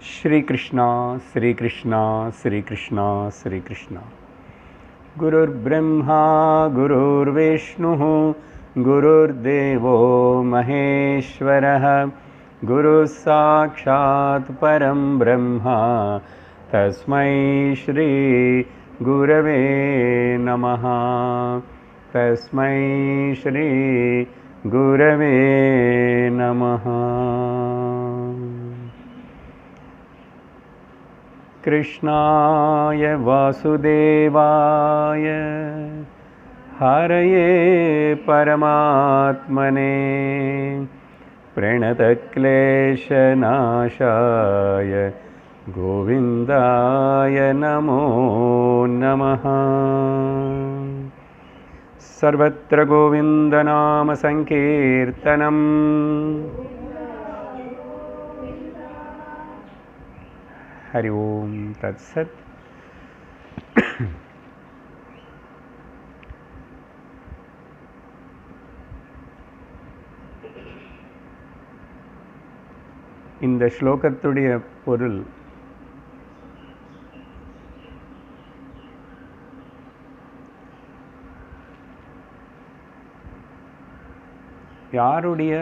श्री कृष्णा श्री कृष्णा श्री कृष्णा श्री कृष्णा। गुरुर्ब्रह्मा गुरुर्विष्णुः गुरुर्देवो महेश्वरः गुरुः साक्षात् परं ब्रह्म तस्मै श्री गुरवे नमः। तस्मै श्री गुरवे नमः। कृष्णाय वासुदेवाय हरये परमात्मने प्रणतक्लेशनाशाय गोविन्दाय नमो नमः। सर्वत्र गोविन्दनाम संकीर्तनम् हरि ओम तत्सत। இந்த ஸ்லோகத்துடைய பொருள் யாருடைய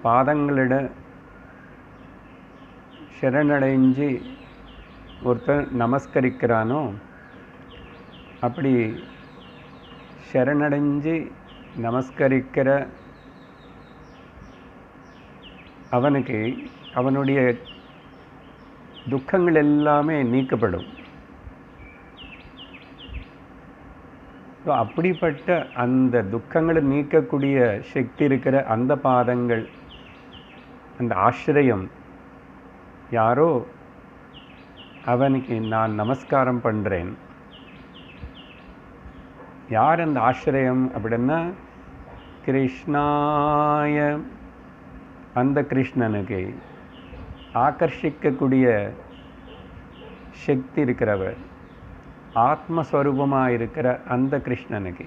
பாதங்களிட சரணடைஞ்சு ஒருத்தர் நமஸ்கரிக்கிறானோ அப்படி சரணடைஞ்சு நமஸ்கரிக்கிற அவனுக்கு அவனுடைய துக்கங்கள் எல்லாமே நீக்கப்படும். அப்படிப்பட்ட அந்த துக்கங்களை நீக்கக்கூடிய சக்தி இருக்கிற அந்த பாதங்கள், அந்த ஆசிரியம் யாரோ அவனுக்கு நான் நமஸ்காரம் பண்ணுறேன். யார் அந்த ஆசிரியம் அப்படின்னா கிருஷ்ணாய, அந்த கிருஷ்ணனுக்கு ஆகர்ஷிக்கக்கூடிய சக்தி இருக்கிறவர், ஆத்மஸ்வரூபமாக இருக்கிற அந்த கிருஷ்ணனுக்கு.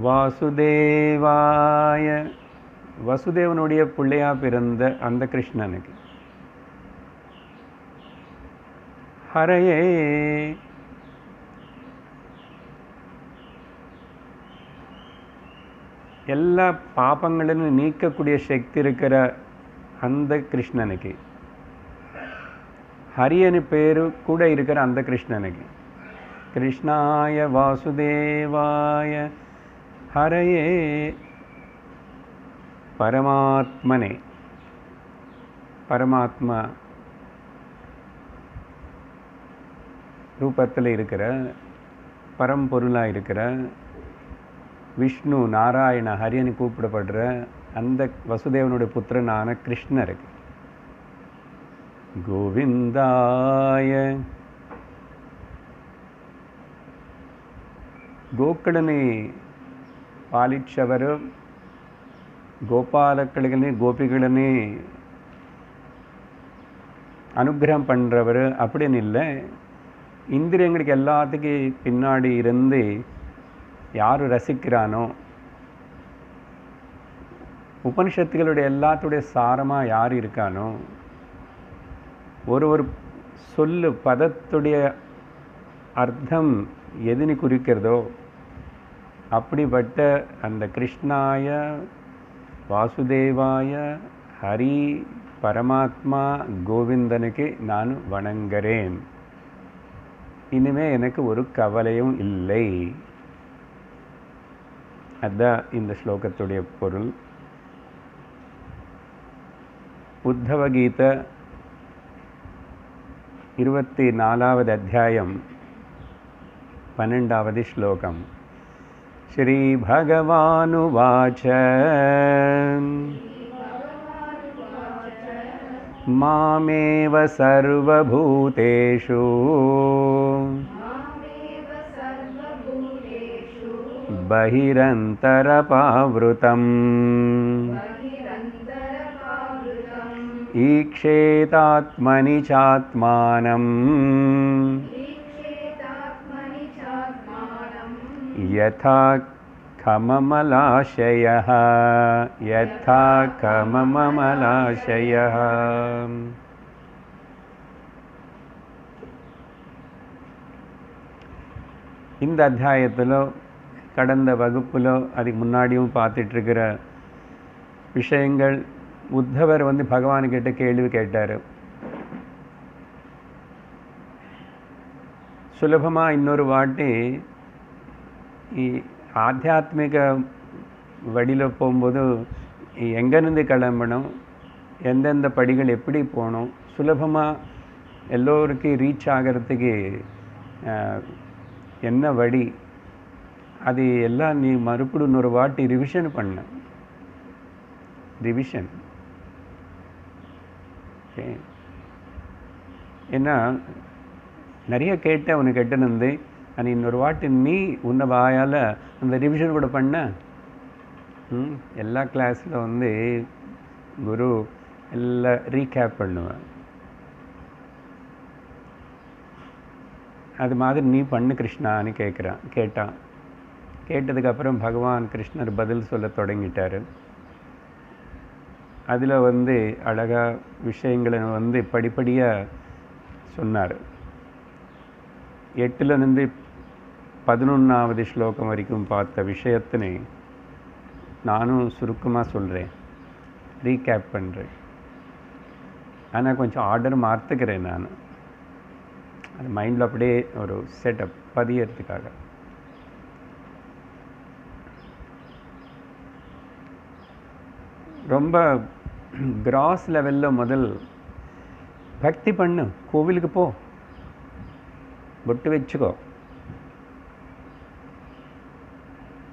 வாசுதேவாய, வசுதேவனுடைய பிள்ளையா பிறந்த அந்த கிருஷ்ணனுக்கு. ஹரயே, எல்லா பாபங்களிலும் நீக்கக்கூடிய சக்தி இருக்கிற அந்த கிருஷ்ணனுக்கு. ஹரியனு பேரு கூட இருக்கிற அந்த கிருஷ்ணனுக்கு. கிருஷ்ணாய வாசுதேவாய ஹரயே பரமாத்மனே, பரமாத்மா ரூபத்தில் இருக்கிற, பரம்பொருளாக இருக்கிற விஷ்ணு நாராயண ஹரியனு கூப்பிடப்படுற அந்த வசுதேவனுடைய புத்திரனான கிருஷ்ணருக்கு. கோவிந்தாய, கோக்களனை பாலிச்சவர், கோபாலக்களே கோபிகளே அனுகிரகம் பண்ணுறவர் அப்படின்னு இல்லை. இந்திரியங்களுக்கு எல்லாத்துக்கும் பின்னாடி இருந்து யார் ரசிக்கிறானோ, உபனிஷத்துகளுடைய எல்லாத்துடைய சாரமாக யார் இருக்கானோ, ஒரு சொல்லு பதத்துடைய அர்த்தம் எதுன்னு குறிக்கிறதோ அப்படிப்பட்ட அந்த கிருஷ்ணாய வாசுதேவாய ஹரி பரமாத்மா கோவிந்தனுக்கு நான் வணங்குறேன். இனிமே எனக்கு ஒரு கவலையும் இல்லை. அதுதான் இந்த ஸ்லோகத்துடைய பொருள். உத்தவ கீதை 24வது அத்தியாயம் 12வது ஸ்லோகம். ஸ்ரீ பகவானுவாச்ச மாமேவ சர்வபூதேஷு பஹிரந்தரபாவ்ருதம் ஈக்ஷேதாத்மனி சாத்மானம் யதா खममलाशयः यथा खममलाशयः. இந்த அத்தியாயத்தில் கடந்த வகுப்பில் அதுக்கு முன்னாடியும் பார்த்துட்ருக்கிற விஷயங்கள், உத்தவர் பகவான்கிட்ட கேள்வி கேட்டார். சுலபமாக இன்னொரு வாட்டி ஆத்தியாத்மிக வழியில் போகும்போது எங்கேருந்து கிளம்பணும், எந்தெந்த படிகள் எப்படி போகணும், சுலபமாக எல்லோருக்கும் ரீச் ஆகிறதுக்கு என்ன வழி, அது எல்லாம் நீ மறுபடியும் இன்னொரு வாட்டி ரிவிஷன் பண்ண. Revision okay. ஏன்னா நிறைய கேட்டேன் உனக்கு கேட்டேன்னு, அது இன்னொரு வாட்டி நீ உன்னை வாயால் அந்த ரிவிஷன் கூட பண்ண. எல்லா கிளாஸில் குரு எல்லாம் ரீகேப் பண்ணுவேன். அது மாதிரி நீ பண்ணு கிருஷ்ணான்னு கேட்டான். கேட்டதுக்கப்புறம் பகவான் கிருஷ்ணர் பதில் சொல்ல தொடங்கிட்டார். அதில் அழகாக விஷயங்களை படிப்படியாக சொன்னார். 8லேருந்து 11வது ஸ்லோகம் வரைக்கும் பார்த்த விஷயத்தினை நானும் சுருக்கமாக சொல்கிறேன், ரீகேப் பண்ணுறேன். ஆனால் கொஞ்சம் ஆர்டர் மாற்றுக்கிறேன் நான், அது மைண்டில் அப்படியே ஒரு செட்டப் பதியறதுக்காக. ரொம்ப கிராஸ் லெவலில் முதல் பக்தி பண்ணு, கோவிலுக்கு போ, பொட்டு வச்சுக்கோ,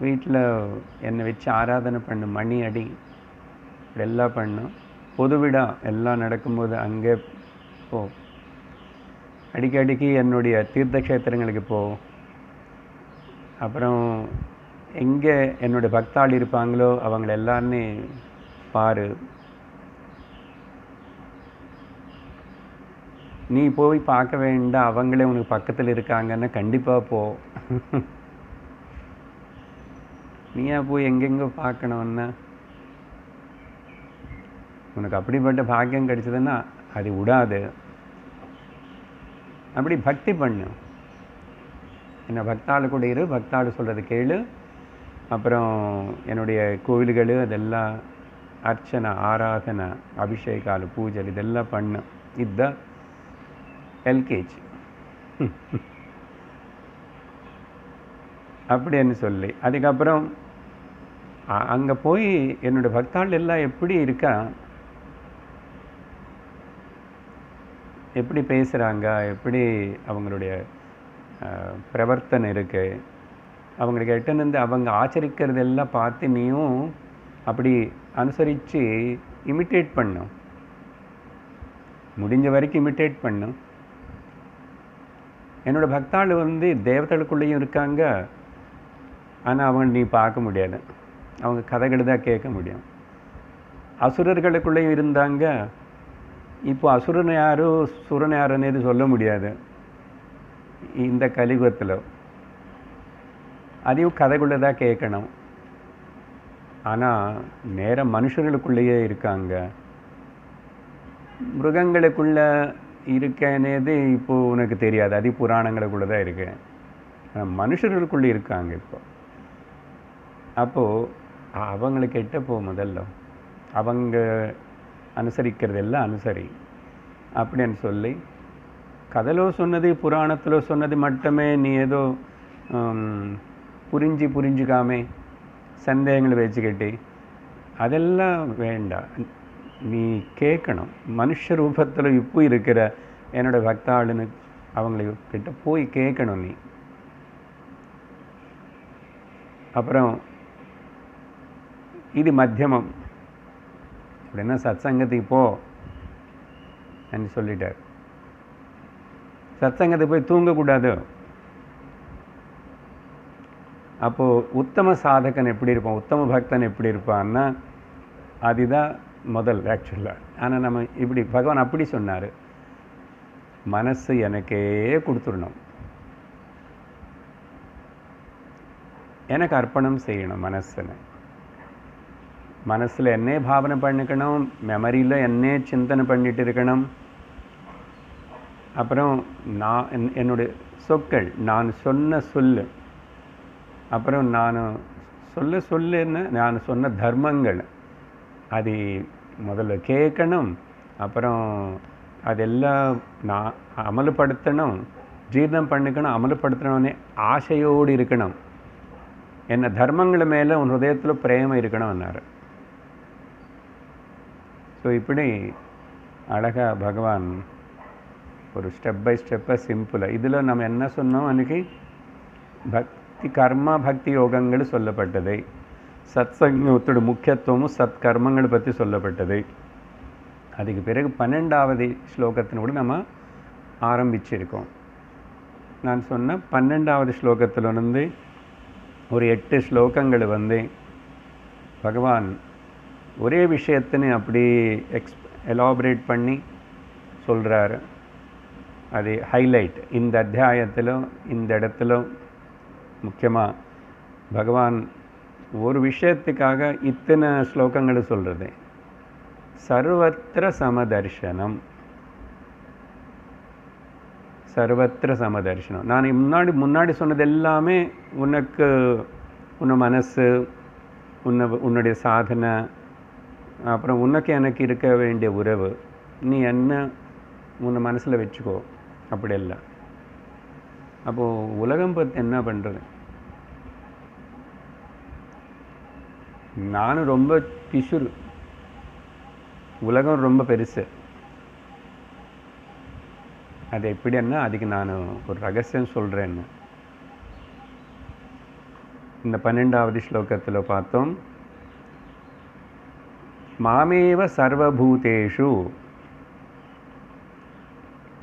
வீட்டில் என்னை வச்சு ஆராதனை பண்ணு, மணி அடி, எல்லாம் பண்ணும். பொது விழா எல்லாம் நடக்கும்போது அங்கே போ, அடிக்கடிக்கு என்னுடைய தீர்த்த கஷேத்திரங்களுக்கு போ. அப்புறம் எங்கே என்னுடைய பக்தாள் இருப்பாங்களோ அவங்கள எல்லாருமே பாரு. நீ போய் பார்க்க வேண்டாம், அவங்களே உனக்கு பக்கத்தில் இருக்காங்கன்னா கண்டிப்பாக போ. நீயா போய் எங்கெங்கே பார்க்கணுன்னா, உனக்கு அப்படிப்பட்ட பாக்கியம் கிடைச்சதுன்னா அது விடாது. அப்படி பக்தி பண்ணு. என்ன பக்தாள் கூட இரு, பக்தாள் சொல்கிறது கேளு. அப்புறம் என்னுடைய கோவில்கள் அதெல்லாம் அர்ச்சனை, ஆராதனை, அபிஷேகால், பூஜை இதெல்லாம் பண்ணு. இதுதான் எல்கேஜி. அப்படின்னு சொல்லி அதுக்கப்புறம் அங்கே போய் என்னுடைய பக்தாள் எல்லாம் எப்படி இருக்கா, எப்படி பேசுகிறாங்க, எப்படி அவங்களுடைய பிரவர்த்தனை இருக்கு, அவங்களுக்கு எட்டனிருந்து அவங்க ஆச்சரிக்கிறதெல்லாம் பார்த்து நீயும் அப்படி அனுசரித்து இமிட்டேட் பண்ணும். முடிஞ்ச வரைக்கும் இமிட்டேட் பண்ணும். என்னோடய பக்தாள் தேவதைகளுக்குள்ளேயும் இருக்காங்க, ஆனால் அவங்க நீ பார்க்க முடியாது, அவங்க கதைகள் தான் கேட்க முடியும். அசுரர்களுக்குள்ளேயும் இருந்தாங்க, இப்போ அசுரன் யாரோ சுரன் யாருன்னு சொல்ல முடியாது இந்த கலியுகத்தில். அதையும் கதைக்குள்ளே தான் கேட்கணும். ஆனால் நேரம் மனுஷர்களுக்குள்ளேயே இருக்காங்க. மிருகங்களுக்குள்ளே இருக்கனேது இப்போது உனக்கு தெரியாது, அது புராணங்களுக்குள்ளே தான் இருக்கு. ஆனால் மனுஷர்களுக்குள்ளே இருக்காங்க இப்போ. அப்போது அவங்களுக்கு எட்டப்போ முதல்ல அவங்க அனுசரிக்கிறதெல்லாம் அனுசரி அப்படின்னு சொல்லி, கதையிலோ சொன்னது புராணத்தில் சொன்னது மட்டுமே நீ ஏதோ புரிஞ்சுக்காமே சந்தேகங்களை வச்சுக்கிட்டு அதெல்லாம் வேண்டாம். நீ கேட்கணும். மனுஷ ரூபத்தில் இப்போ இருக்கிற என்னோடய பக்தாளுன்னு அவங்கக்கிட்ட போய் கேட்கணும் நீ. அப்புறம் இது மத்தியமம் அப்படின்னா சத்சங்கத்துக்கு போ என்று சொல்லிட்டார். சத்சங்கத்துக்கு போய் தூங்கக்கூடாது. அப்போது உத்தம சாதகன் எப்படி இருப்பான், உத்தம பக்தன் எப்படி இருப்பான்னா அதுதான் முதல் ஆக்சுவலாக. ஆனால் நம்ம இப்படி பகவான் அப்படி சொன்னார், மனசு எனக்கே கொடுத்துடணும். எனக்கு அர்ப்பணம் செய்யணும் மனசில். மனசில் என்னே பாவனை பண்ணிக்கணும், மெமரியில் என்னே சிந்தனை பண்ணிட்டு இருக்கணும். அப்புறம் நான் என்னுடைய சொற்கள், நான் சொன்ன சொல்லு, அப்புறம் நான் சொல்லுன்னு நான் சொன்ன தர்மங்கள் அது முதல்ல கேட்கணும். அப்புறம் அதெல்லாம் நான் அமல்படுத்தணும், ஜீர்ணம் பண்ணிக்கணும், அமல்படுத்தணும்னு ஆசையோடு இருக்கணும். என்ன தர்மங்கள மேலே உன் ஹிருதயத்தில் பிரேம இருக்கணும்னாரு. ஸோ இப்படி அழகாக பகவான் ஒரு ஸ்டெப் பை ஸ்டெப்பாக சிம்பிளாக இதில் நம்ம என்ன சொன்னோம் அன்றைக்கி, பக்தி கர்மா பக்தி யோகங்கள் சொல்லப்பட்டது, சத்சங்கத்தோட முக்கியத்துவமும் சத்கர்மங்களை பற்றி சொல்லப்பட்டது. அதுக்கு பிறகு 12வது ஸ்லோகத்தினோடு நம்ம ஆரம்பிச்சிருக்கோம். நான் சொன்ன 12வது ஸ்லோகத்தில் வந்து ஒரு 8 ஸ்லோகங்கள் வந்து பகவான் ஒரே விஷயத்தின்னு அப்படி எலாபரேட் பண்ணி சொல்கிறாரு. அது ஹைலைட் இந்த அத்தியாயத்திலும் இந்த இடத்துல முக்கியமாக பகவான் ஒரு விஷயத்துக்காக இத்தனை ஸ்லோகங்களை சொல்கிறது. சர்வத்திர சமதர்சனம், சர்வத்திர சமதர்சனம். நான் முன்னாடி சொன்னது எல்லாமே உனக்கு உன்னை மனசு, உன்னுடைய சாதனை, அப்புறம் உனக்கு எனக்கு இருக்க வேண்டிய உறவு, நீ என்ன உன்னை மனசில் வச்சுக்கோ, அப்படி இல்லை. அப்போது உலகம் பற்றி என்ன பண்ணுறது? நானும் ரொம்ப பிசுறு, உலகம் ரொம்ப பெருசு. அது எப்படின்னா அதுக்கு நான் ஒரு ரகசியம் சொல்கிறேன்னு இந்த 12வது ஸ்லோகத்தில் பார்த்தோம். மாமேவ சர்வபூதேஷு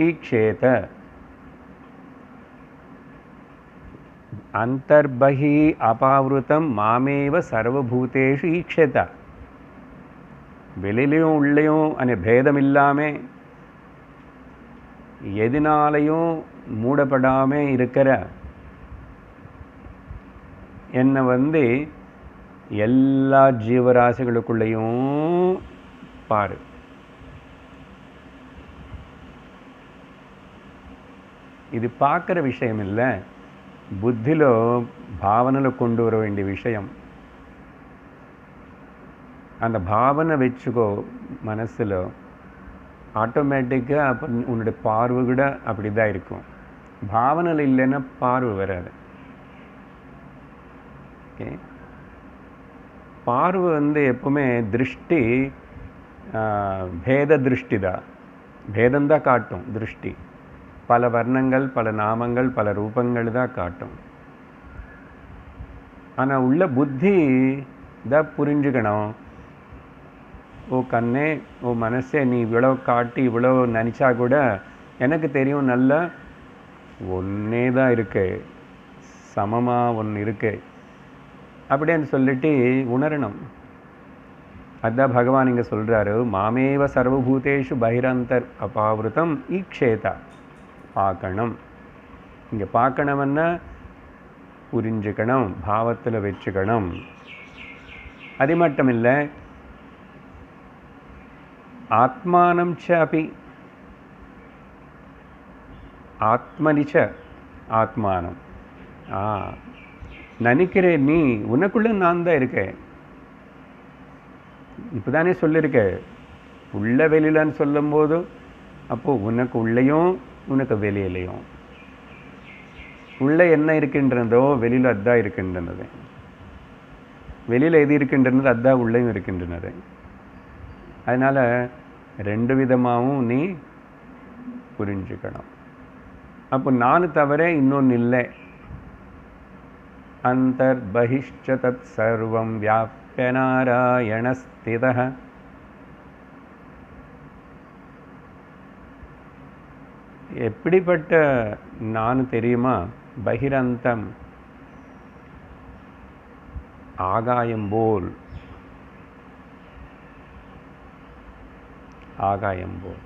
ஈக்ஷேத அந்தர்பஹி அபாவிருத்தம் மாமேவ சர்வபூதேஷு ஈக்ஷேத. வெளியிலையும் உள்ளேயும் அந்த பேதம் இல்லாமல் எதினாலையும் மூடப்படாமல் இருக்கிற என்னை வந்து எல்லா ஜீவராசிகளுக்குள்ளேயும் பாரு. இது பார்க்குற விஷயம் இல்லை, புத்தியில் பாவனையில் கொண்டு வர வேண்டிய விஷயம். அந்த பாவனை வச்சுக்கோ மனசில், ஆட்டோமேட்டிக்காக அப்போ உன்னுடைய பார்வை கூட அப்படி தான் இருக்கும். பாவனையில் இல்லைன்னா பார்வை வராது. ஓகே, பார்வை வந்து எப்பவுமே திருஷ்டி பேத திருஷ்டி தான், பேதந்தான் காட்டும் திருஷ்டி. பல வர்ணங்கள், பல நாமங்கள், பல ரூபங்கள் தான் காட்டும். ஆனால் உள்ள புத்தி தான் புரிஞ்சுக்கணும். ஓ கண்ணே, ஓ மனசே, நீ இவ்வளோ காட்டி இவ்வளோ நினச்சா கூட எனக்கு தெரியும் நல்லா ஒன்றே தான் இருக்கு, சமமாக ஒன்று இருக்கு அப்படின்னு சொல்லிட்டு உணரணும். அதுதான் பகவான் இங்கே சொல்கிறாரு, மாமேவ சர்வபூதேஷு பகிரந்தர் அபாவிருத்தம் ஈக்ஷேதா. பார்க்கணும், இங்கே பார்க்கணும்னா புரிஞ்சுக்கணும், பாவத்தில் வச்சுக்கணும். அது மட்டும் இல்லை, ஆத்மானம் ச அபி ஆத்மனிச்ச ஆத்மானம். நினைக்கிறேன் நீ உனக்குள்ள நான் தான் இருக்கேன். இப்போ தானே சொல்லியிருக்கேன், உள்ள வெளியிலன்னு சொல்லும் போது அப்போது உனக்கு உள்ளேயும் உனக்கு வெளியிலையும் உள்ளே என்ன இருக்கின்றதோ வெளியில் அதுதான் இருக்கின்றது, வெளியில் எது இருக்கின்றது அதுதான் உள்ளேயும் இருக்கின்றது. அதனால் ரெண்டு விதமாகவும் நீ புரிஞ்சுக்கணும். அப்போ நான் தவிர இன்னொன்று இல்லை. அந்தர்பஹிஷ்ச தத் சர்வம் வியாப்ய நாராயணஸ்திதः. எப்படிப்பட்ட நான் தெரியுமா? பகிரந்தம், ஆகாயம் போல், ஆகாயம் போல்.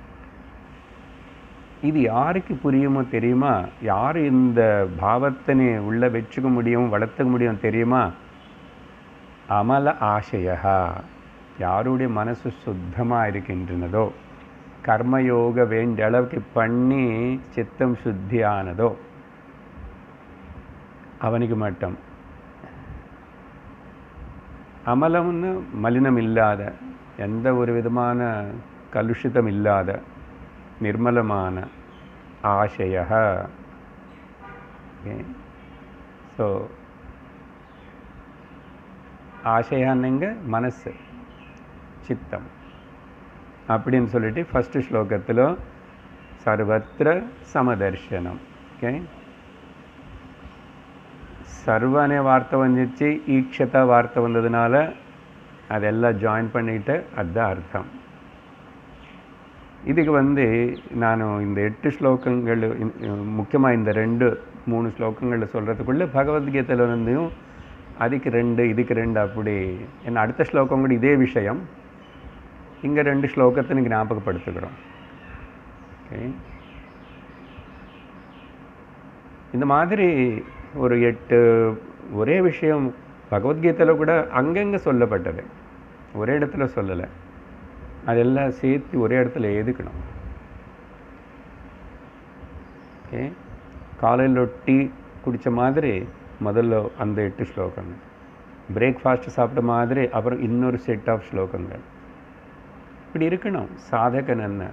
இது யாருக்கு புரியுமோ தெரியுமா? யார் இந்த பாவத்தினை உள்ள வச்சுக்க முடியும், வளர்த்துக்க முடியும் தெரியுமா? அமல ஆசையா, யாருடைய மனசு சுத்தமாக இருக்கின்றனதோ, கர்மயோக வேண்டிய அளவுக்கு பண்ணி சித்தம் சுத்தியானதோ அவனுக்கு மட்டும். அமலம்னு மலினம் இல்லாத, எந்த ஒரு விதமான கலுஷிதம் இல்லாத நிர்மலமான ஆசையா. ஸோ ஆசையானுங்க மனசு, சித்தம் அப்படின்னு சொல்லிட்டு ஃபஸ்ட்டு ஸ்லோகத்தில் சர்வத்திர சமதர்சனம். ஓகே, சர்வ அనే வார்த்தை வந்துச்சு, ஈக்ஷதா வார்த்தை வந்ததுனால அதெல்லாம் ஜாயின் பண்ணிட்டு அதுதான் அர்த்தம். இதுக்கு நான் இந்த 8 ஸ்லோகங்கள், முக்கியமாக இந்த 2-3 ஸ்லோகங்களில் சொல்கிறதுக்குள்ளே பகவத்கீதையில் அதுக்கு 2 இதுக்கு 2 அப்படி. ஏன்னா அடுத்த ஸ்லோகம் கூட இதே விஷயம், இங்கே 2 ஸ்லோகத்தை ஞாபகப்படுத்துகிறோம். ஓகே, இந்த மாதிரி ஒரு 8 ஒரே விஷயம் பகவத்கீதையில் கூட அங்கங்கே சொல்லப்பட்டது, ஒரே இடத்துல சொல்லலை. அதெல்லாம் சேர்த்து ஒரே இடத்துல எதுக்கணும். ஓகே, காலையில் டீ குடித்த மாதிரி முதல்ல அந்த 8 ஸ்லோகங்கள், பிரேக்ஃபாஸ்ட் சாப்பிட்ட மாதிரி அப்புறம் இன்னொரு செட் ஆஃப் ஸ்லோகங்கள். இப்படி இருக்கணும். சாதகன் என்ன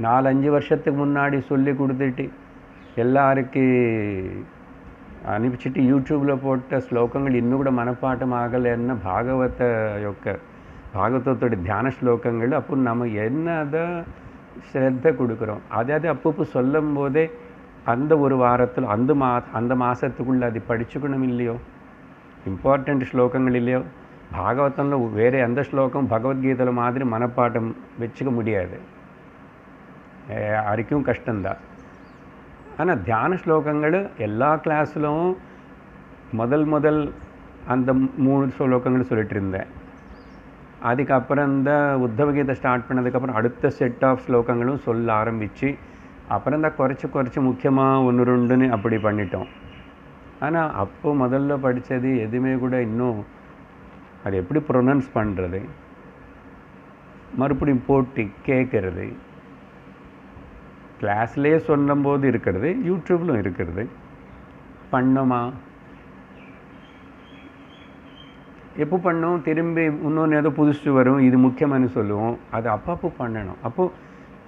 4-5 வருஷத்துக்கு முன்னாடி சொல்லி கொடுத்துட்டு எல்லாருக்கு அனுப்பிச்சிட்டு யூடியூப்பில் போட்ட ஸ்லோகங்கள் இன்னும் கூட மனப்பாட்டம் ஆகலைன்னா భాగవతోడి ధ్యాన శ్లోకంಗಳು అప్పుడు நம்ம என்னத ஸ்ரத்த கொடுக்குறோம். அதாவது அப்பப்போ சொல்லும் போதே அந்த ஒரு வாரத்தில் அந்த மாதத்துக்குள்ளே அது படிச்சுக்கணும் இல்லையோ, இம்பார்ட்டண்ட் ஸ்லோகங்கள் இல்லையோ. பாகவதத்தில் வேறு எந்த ஸ்லோகம் பகவத்கீதையில் மாதிரி மனப்பாட்டம் வச்சுக்க முடியாது, யாருக்கும் கஷ்டம்தான். ஆனால் தியான ஸ்லோகங்கள் எல்லா கிளாஸ்லும் முதல் அந்த 3 ஸ்லோகங்கள் சொல்லிட்டு இருந்தேன். அதுக்கப்புறம் இந்த உத்தவகீதை ஸ்டார்ட் பண்ணதுக்கப்புறம் அடுத்த செட் ஆஃப் ஸ்லோகங்களும் சொல்ல ஆரம்பித்து அப்புறம் தான் குறைச்சி முக்கியமாக 1-2ன்னு அப்படி பண்ணிட்டோம். ஆனால் அப்போது முதல்ல படித்தது எதுவுமே கூட இன்னும் அது எப்படி ப்ரொனவுன்ஸ் பண்ணுறது, மறுபடியும் போட்டு கேட்குறது, கிளாஸ்லேயே சொல்லும்போது இருக்கிறது, யூடியூப்லும் இருக்கிறது. பண்ணோமா, எப்போ பண்ணோம், திரும்பி இன்னொன்று ஏதோ புதுசு வரும், இது முக்கியமானு சொல்லுவோம். அது அப்பப்போ பண்ணணும். அப்போது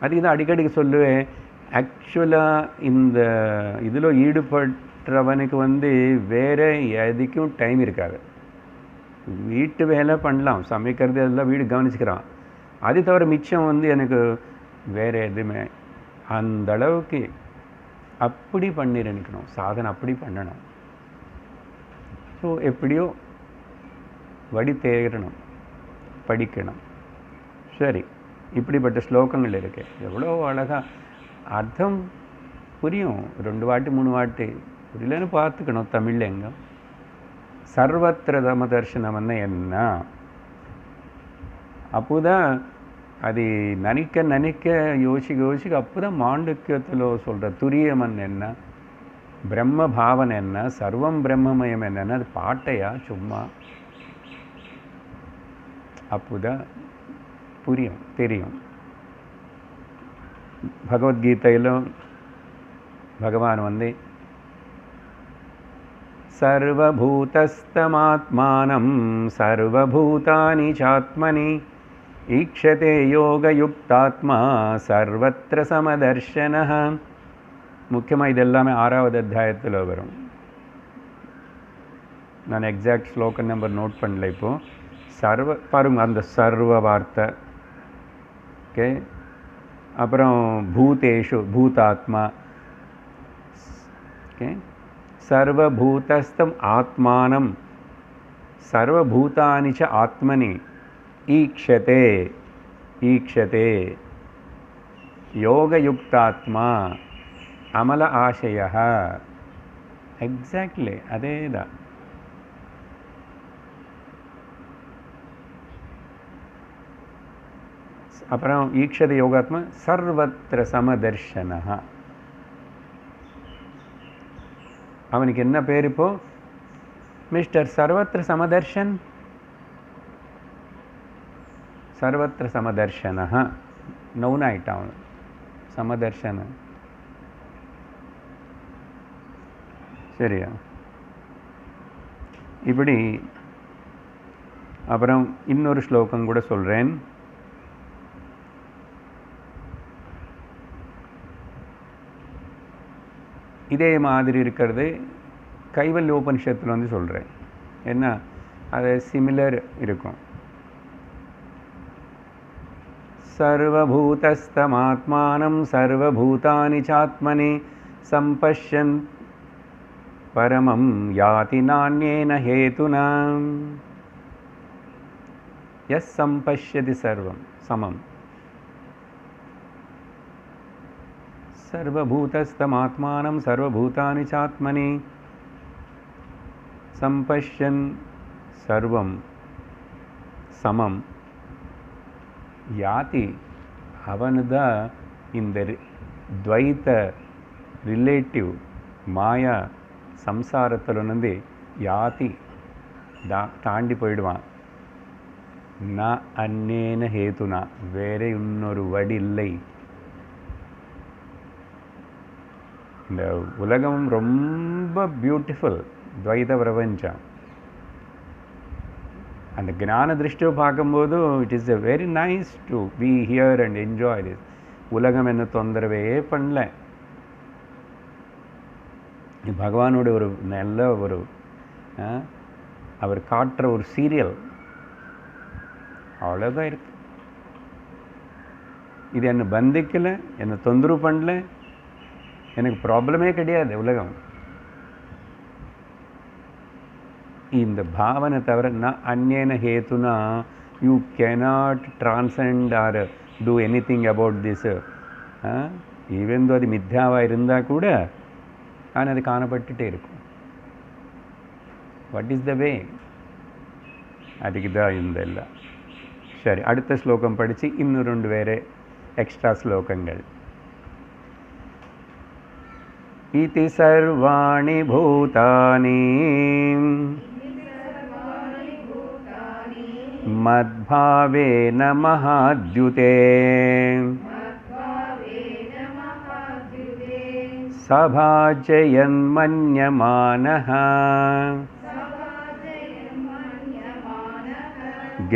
அதுக்கு தான் அடிக்கடிக்கு சொல்லுவேன், ஆக்சுவலாக இந்த இதில் ஈடுபடுறவனுக்கு வேறு எதுக்கும் டைம் இருக்காது. வீட்டு வேலை பண்ணலாம், சமைக்கிறது எல்லாம் வீடு கவனிச்சுக்கிறான், அது தவிர மிச்சம் எனக்கு வேறு எதுவுமே அந்த அளவுக்கு அப்படி பண்ணிருக்கணும். சாதனை அப்படி பண்ணணும். ஸோ எப்படியோ வடி தேரணும், படிக்கணும். சரி, இப்படிப்பட்ட ஸ்லோகங்கள் இருக்குது. எவ்வளோ அழகாக அர்த்தம் புரியும். 2 வாட்டி 3 வாட்டி புரியலன்னு பார்த்துக்கணும். தமிழில் எங்க சர்வத்திர சமதர்சனம் என்ன, அப்போ தான் அது நினைக்க யோசிக்க அப்போ தான் மாண்டூக்கியத்தில் சொல்கிற துரியமன் என்ன, பிரம்ம பாவன் என்ன, சர்வம் பிரம்மமயம் என்னன்னா அது பாட்டையா சும்மா, அப்போ தான் புரியும், தெரியும். பகவத்கீதையிலும் பகவான் சர்வபூதஸ்தமாத்மானம் சர்வபூதானி சாத்மனி ஈக்ஷதே யோகயுக்தாத்மா சர்வத்திர சமதர்சனः. முக்கியமாக இது எல்லாமே 6வது அத்தியாயத்தில் வரும். நான் எக்ஸாக்ட் ஸ்லோக நம்பர் நோட் பண்ணல இப்போது. பாருங்க அந்த சர்வ வார்த்தை. ஓகே, அப்புறம் பூதேஷு பூதாத்மா. ஓகே, சர்வபூதஸ்தம் ஆத்மானம் சர்வபூதானி ச ஆத்மனி ஈக்ஷதே யோகயுக்தாத்மா அமல ஆசையः. எக்ஸாக்ட்லி அதே தான். அப்புறம் ஈக்ஷத யோகாத்மா சர்வத்திர சமதர்ஷனः. அவனுக்கு என்ன பேர் இப்போ? மிஸ்டர் சர்வத்திர சமதர்ஷன். சர்வத்திர சமதர்ஷனः நவுன் ஆயிட்டான் அவன். சமதர்ஷன சரியா? இப்படி அப்புறம் இன்னொரு ஸ்லோகம் கூட சொல்கிறேன். இதே மாதிரி இருக்கிறது கைவல்யோபனிஷத்தில் வந்து சொல்கிறேன். என்ன அது சிமிலர் இருக்கும். சர்வபூதஸ்தமாத்மானம் சர்வபூதானி சாத்மனி சம்பஷ்யன் பரமம் யாதி நான்யேன ஹேதுனா. यस् संपश्यति सर्वं समं सर्वभूतस्थमात्मानं सर्वभूतानि चात्मनि संपश्यन् सर्वं समं याति. அவனுதா இந்த துவைத்த ரிலேட்டிவ் மாயா சம்சாரத்தில் வந்து யாதி தாண்டி போயிடுவான். ந அன்னேன ஹேதுனா வேறு இன்னொரு வழி இல்லை. இந்த உலகம் ரொம்ப பியூட்டிஃபுல் துவைத பிரபஞ்சம். அந்த ஞான திருஷ்டியை பார்க்கும்போது it is a very nice to be here and enjoy this. உலகம் என்ன தொந்தரவே பண்ணல. பகவானோட ஒரு நல்ல ஒரு அவர் காட்டுற ஒரு சீரியல் அவ்வளோதான் இருக்கு. இது என்னை பந்திக்கலை, என்னை தொந்தரவு பண்ணல, எனக்கு ப்ராப்ளமே கிடையாது உலகம். இந்த பாவனை தவிர நான் அந்நேன ஹேத்துனா you cannot transcend or do any thing about this. Even அது மித்யாவாக இருந்தால் கூட ஆனால் அது காணப்பட்டுட்டே இருக்கும். What is the way? அதுக்கு தான் இந்த எல்லாம். சரி, அடுத்த ஸ்லோகம் படித்து இன்னும் 2 வேறு எக்ஸ்ட்ரா ஸ்லோகங்கள். இதி சர்வாணி பூதானி மத்பாவேன மஹாத்யுதே சபாஜயன் மன்யமானஹ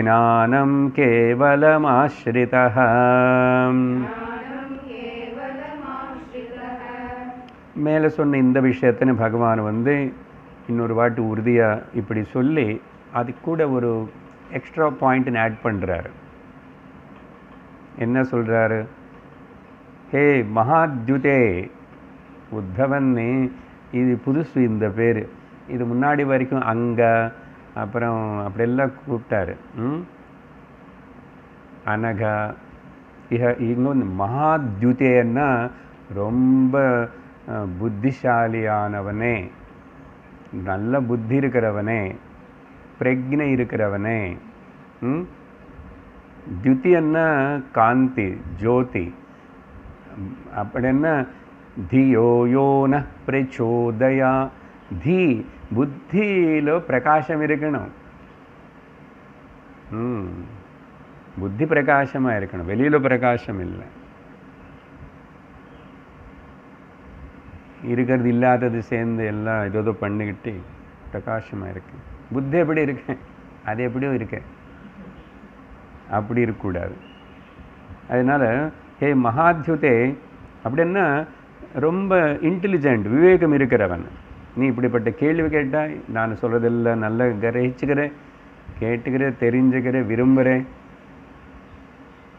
ஞானம் கேவலமாஸ்ரிதஹ. மேலே சொன்ன இந்த விஷயத்தின்னு பகவான் வந்து இன்னொரு வாட்டி உறுதியாக இப்படி சொல்லி அது கூட ஒரு எக்ஸ்ட்ரா பாயிண்ட்னு ஆட் பண்ணுறாரு. என்ன சொல்கிறாரு? ஹே மகாத்யுதே உத்தவன், இது புதுசு இந்த பேர். இது முன்னாடி வரைக்கும் அங்கே அப்புறம் அப்படியெல்லாம் கூப்பிட்டாரு. அனகா இங்கே வந்து மகாத்யுதேன்னா ரொம்ப புத்திசாலியானவனே, நல்ல புத்தி இருக்கிறவனே, பிரக்ஞை இருக்கிறவனே. தியுத்தியன்னா காந்தி ஜோதி. அப்படின்னா ధియో యో న ప్రచోదయా. ధీ బుద్ధిలో ప్రకాశం இருக்கணும். புத்தி பிரகாசமாக இருக்கணும், வெளியில் பிரகாசம் இல்லை. இருக்கிறது இல்லாதது சேர்ந்து எல்லாம் ஏதோ பண்ணிக்கிட்டு பிரகாசமாக இருக்கு. புத்தி எப்படி இருக்கு? அது எப்படியோ இருக்கு. அப்படி இருக்கக்கூடாது. அதனால் ஹே மகாத்யுதே அப்படின்னா ரொம்ப இன்டெலிஜென்ட், விவேகம் இருக்கிறவன். நீ இப்படிப்பட்ட கேள்வி கேட்டால் நான் சொல்கிறதெல்லாம் நல்லா கிரகிச்சுக்கிறேன், கேட்டுக்கிறேன், தெரிஞ்சுக்கிறேன், விரும்புகிறேன்.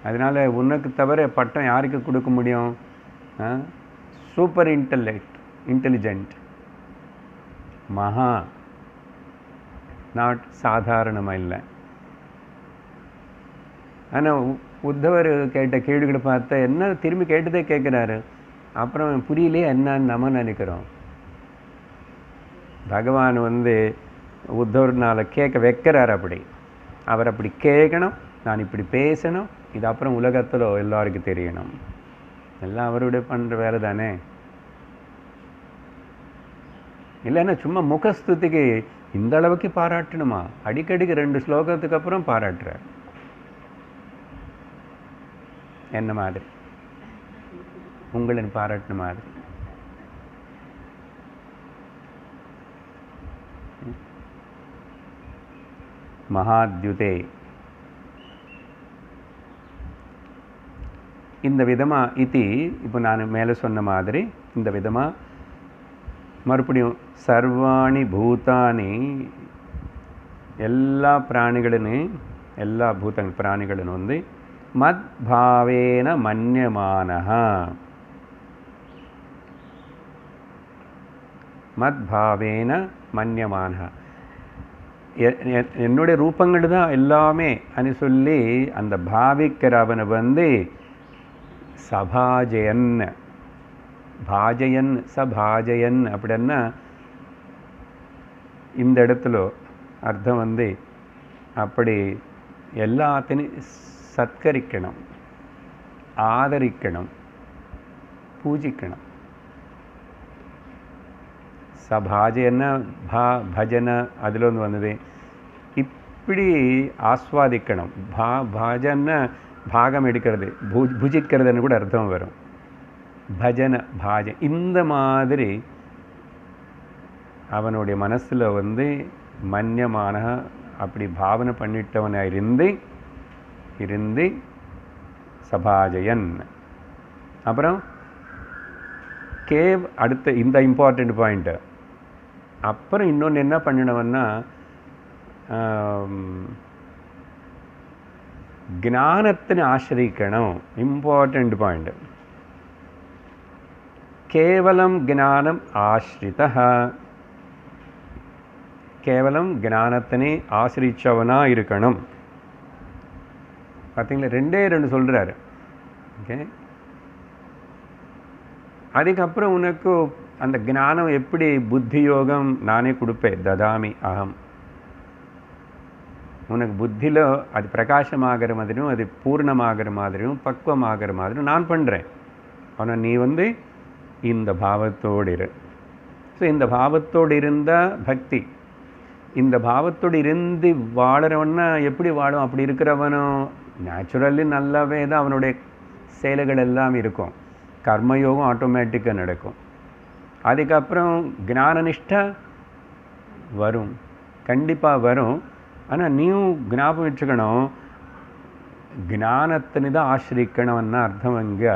அதனால் உனக்கு தவிர பட்டம் யாருக்கு கொடுக்க முடியும்? சூப்பர் இன்டெலிஜென்ட், மகா, நாட் சாதாரணமாக இல்லை. ஆனால் உத்தவர் கேட்ட கேள்விகளை பார்த்தா என்ன திரும்பி கேட்டதே கேட்குறாரு. அப்புறம் புரியலையே என்னன்னு நம்ம நினைக்கிறோம். பகவான் வந்து உத்தவர்னால் கேட்க வைக்கிறார். அப்படி அவர் அப்படி கேட்கணும், நான் இப்படி பேசணும், இது அப்புறம் உலகத்தில் எல்லாருக்கும் தெரியணும். எல்லாம் அவருடைய பண்ணுற வேலை தானே. இல்லைன்னா சும்மா முகஸ்துதிக்கு இந்த அளவுக்கு பாராட்டணுமா? அடிக்கடிக்கு 2 ஸ்லோகத்துக்கு அப்புறம் பாராட்டுறார். என்ன மாதிரி உங்களின் பாராட்டின மாதிரி. மகாத்யுதே இந்த விதமாக இது இப்போ நான் மேலே சொன்ன மாதிரி இந்த விதமாக மறுபடியும் சர்வாணி பூதானி எல்லா பிராணிகளுன்னு எல்லா பிராணிகளும் வந்து மத்பாவேன மன்யமானஹ மத்பாவேன மன்யமானஹ என்னுடைய ரூபங்கள் தான் எல்லாமே అని சொல்லி அந்த பாவிக்கிறவனை வந்து சபாஜயன் பாஜயன் சபாஜயன் அப்படின்னா இந்த இடத்துல அர்த்தம் வந்து அப்படி எல்லாத்தையும் சத்கரிக்கணும், ஆதரிக்கணும், பூஜிக்கணும். சபாஜயன பஜன அதில் வந்து வந்தது இப்படி ஆஸ்வாதிக்கணும். பஜன பாகம் எடுக்கிறது, புஜிக்கிறதுன்னு கூட அர்த்தம் வரும். பஜன பாஜ இந்த மாதிரி அவனுடைய மனசில் வந்து மன்யமான அப்படி பாவனை பண்ணிட்டவனாக இருந்து சபாஜயன். அப்புறம் கேவ் அடுத்த இந்த இம்பார்ட்டண்ட் பாயிண்ட்டு. அப்புறம் இன்னொன்று என்ன பண்ணினவன்னா ஞானத்தினை ஆசிரிக்கணும். Important point. கேவலம் ஞானம் ஆசிரித, கேவலம் ஞானத்தினை ஆசிரிச்சவனா இருக்கணும். பார்த்தீங்களா, 2 சொல்கிறாரு. ஓகே, அதுக்கப்புறம் உனக்கு அந்த ஞானம் எப்படி புத்தி யோகம் நானே கொடுப்பேன், ததாமி அகம். உனக்கு புத்தியில் அது பிரகாசமாகிற மாதிரியும் அது பூர்ணமாகிற மாதிரியும் பக்குவமாகிற மாதிரியும் நான் பண்ணுறேன். ஆனால் நீ வந்து இந்த பாவத்தோடு இரு. ஸோ இந்த பாவத்தோடு இருந்தால் பக்தி. இந்த பாவத்தோடு இருந்து வாழறவன்னா எப்படி வாழும்? அப்படி இருக்கிறவனும் நேச்சுரலி நல்லாவே தான் அவனுடைய செயல்கள் எல்லாம் இருக்கும். கர்மயோகம் ஆட்டோமேட்டிக்காக நடக்கும். அதுக்கப்புறம் ஞானநிஷ்டா வரும், கண்டிப்பாக வரும். ஆனால் நீயும் ஞாபகம் வச்சுக்கணும், ஞானத்தினு தான் ஆசிரிக்கணும்னா அர்த்தம் அங்கே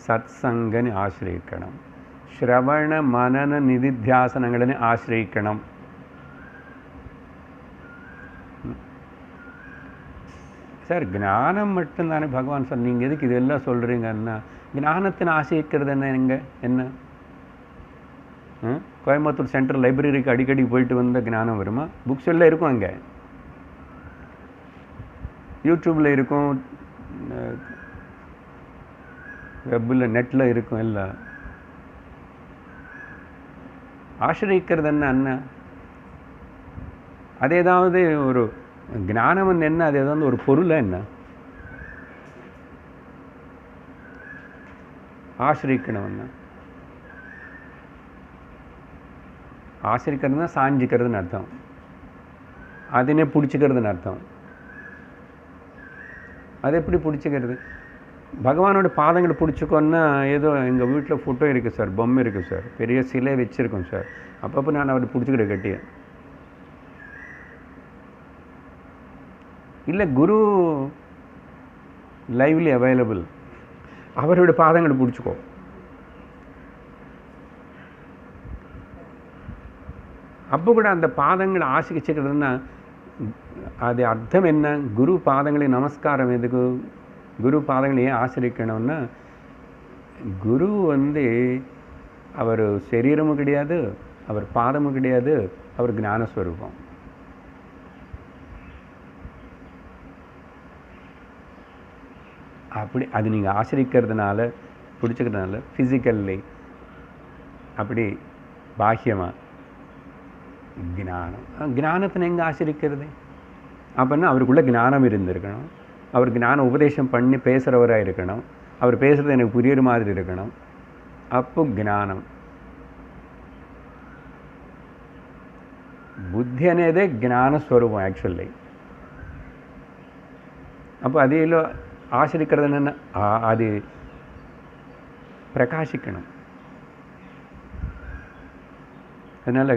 சத் சங்கன்னு ஆசிரிக்கணும், ஸ்ரவண மனன நிதித்தியாசனங்களை ஆசிரிக்கணும். சார் ஞானம் மட்டும்தானே பகவான் சார், நீங்கள் எதுக்கு இதெல்லாம் சொல்கிறீங்கன்னா? ஞானத்தின் ஆசிரிக்கிறது என்ன? கோயம்புத்தூர் சென்ட்ரல் லைப்ரரிக்கு அடிக்கடி போயிட்டு வந்த ஞானம் வருமா? புக்ஸ் எல்லாம் இருக்கும், அங்கே யூடியூப்பில் இருக்கும், வெப்பில் நெட்டில் இருக்கும். எல்லாம் ஆசிரிக்கிறது என்ன? அது ஏதாவது ஒரு ஞானம் என்ன? அது ஏதாவது ஒரு பொருளை என்ன ஆசிரிக்கணும்னா? ஆசிரிக்கிறதுனா சாஞ்சிக்கிறதுன்னு அர்த்தம், அதனே பிடிச்சிக்கிறதுன்னு அர்த்தம். அது எப்படி பிடிச்சிக்கிறது? பகவானோட பாதங்களை பிடிச்சிக்கோன்னா, ஏதோ எங்கள் வீட்டில் ஃபோட்டோ இருக்குது சார், பொம்மை இருக்குது சார், பெரிய சிலை வச்சுருக்கோம் சார், அப்பப்போ நான் அவரை பிடிச்சிக்கிற கட்டிய இல்லை. குரு லைவ்லி அவைலபிள், அவரோட பாதங்களை பிடிச்சிக்கோ. அப்போ கூட அந்த பாதங்களை ஆசிரிச்சுக்கிறதுனா அது அர்த்தம் என்ன? குரு பாதங்களை நமஸ்காரம் எதுக்கு? குரு பாதங்களை ஏன் ஆசிரிக்கணும்னா, குரு வந்து அவர் சரீரமும் கிடையாது, அவர் பாதமும் கிடையாது, அவர் ஞானஸ்வரூபம். அப்படி அது நீங்கள் ஆசிரிக்கிறதுனால பிடிச்சிக்கிறதுனால ஃபிசிக்கல்லி அப்படி பாஹ்யமாக ஞானம். ஞானத்தினை எங்கே ஆசிரிக்கிறது? அப்படின்னா அவருக்குள்ளே ஞானம் இருந்திருக்கணும். அவருக்கு ஞான உபதேசம் பண்ணி பேசுகிறவராக இருக்கணும், அவர் பேசுகிறது எனக்கு புரியுற மாதிரி இருக்கணும். அப்போ జ్ఞానం. బుద్ధి అనేదే జ్ఞాన స్వరూపం యాక్చువల్లీ. அப்போ அதில் ஆசிரிக்கிறது என்னென்ன, அது பிரகாசிக்கணும். அதனால்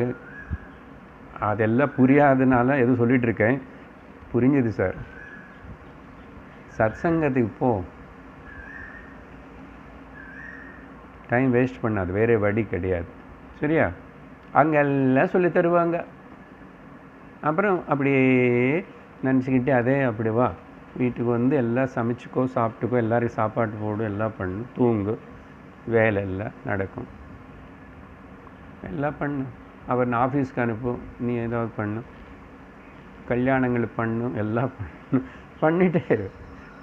அதெல்லாம் புரியாதனால எதுவும் சொல்லிகிட்டு இருக்கேன். புரிஞ்சுது சார். சத்சங்கத்துக்கு போ, டைம் வேஸ்ட் பண்ணாது, வேறு வழி கிடையாது. சரியா? அங்கெல்லாம் சொல்லி தருவாங்க. அப்புறம் அப்படியே நினச்சிக்கிட்டு அதே அப்படி வா, வீட்டுக்கு வந்து எல்லாம் சமைச்சிக்கோ, சாப்பிட்டுக்கோ, எல்லோரும் சாப்பாட்டு போடு, எல்லாம் பண்ணு, தூங்கு, வேலை எல்லாம் நடக்கும், எல்லாம் பண்ணு. அவர் ஆஃபீஸ்க்கு அனுப்பு, நீ ஏதாவது பண்ணு, கல்யாணங்கள் பண்ணு, எல்லாம் பண்ணு, பண்ணிகிட்டே இரு.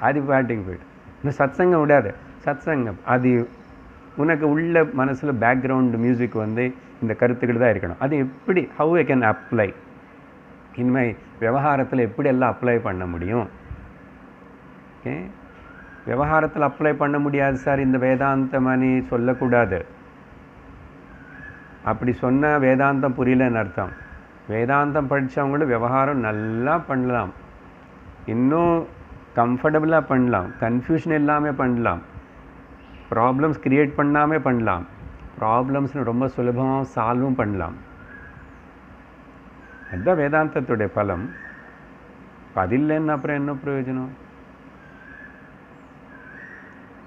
அது பாட்டுக்கு போய்ட்டு இந்த சத்சங்கம் விடாது. சத்சங்கம் அது உனக்கு உள்ள மனசில் பேக்ரவுண்டு மியூசிக் வந்து இந்த கருத்துக்கள் தான் இருக்கணும். அது எப்படி, ஹவு ஐ கேன் அப்ளை, இனிமேல் விவகாரத்தில் எப்படி எல்லாம் அப்ளை பண்ண முடியும்? ஓகே, விவகாரத்தில் அப்ளை பண்ண முடியாது சார் இந்த வேதாந்தமணி சொல்லக்கூடாது. அப்படி சொன்னால் வேதாந்தம் புரியலன்னு அர்த்தம். வேதாந்தம் படித்தவங்களும் விவகாரம் நல்லா பண்ணலாம், இன்னும் கம்ஃபர்டபுளாக பண்ணலாம், கன்ஃபியூஷன் இல்லாமல் பண்ணலாம், ப்ராப்ளம்ஸ் க்ரியேட் பண்ணாமல் பண்ணலாம், ப்ராப்ளம்ஸ்னு ரொம்ப சுலபமாக சால்வும் பண்ணலாம். அதுதான் வேதாந்தத்துடைய பலம். அதில்லைன்னு அப்புறம் என்ன பிரயோஜனம்?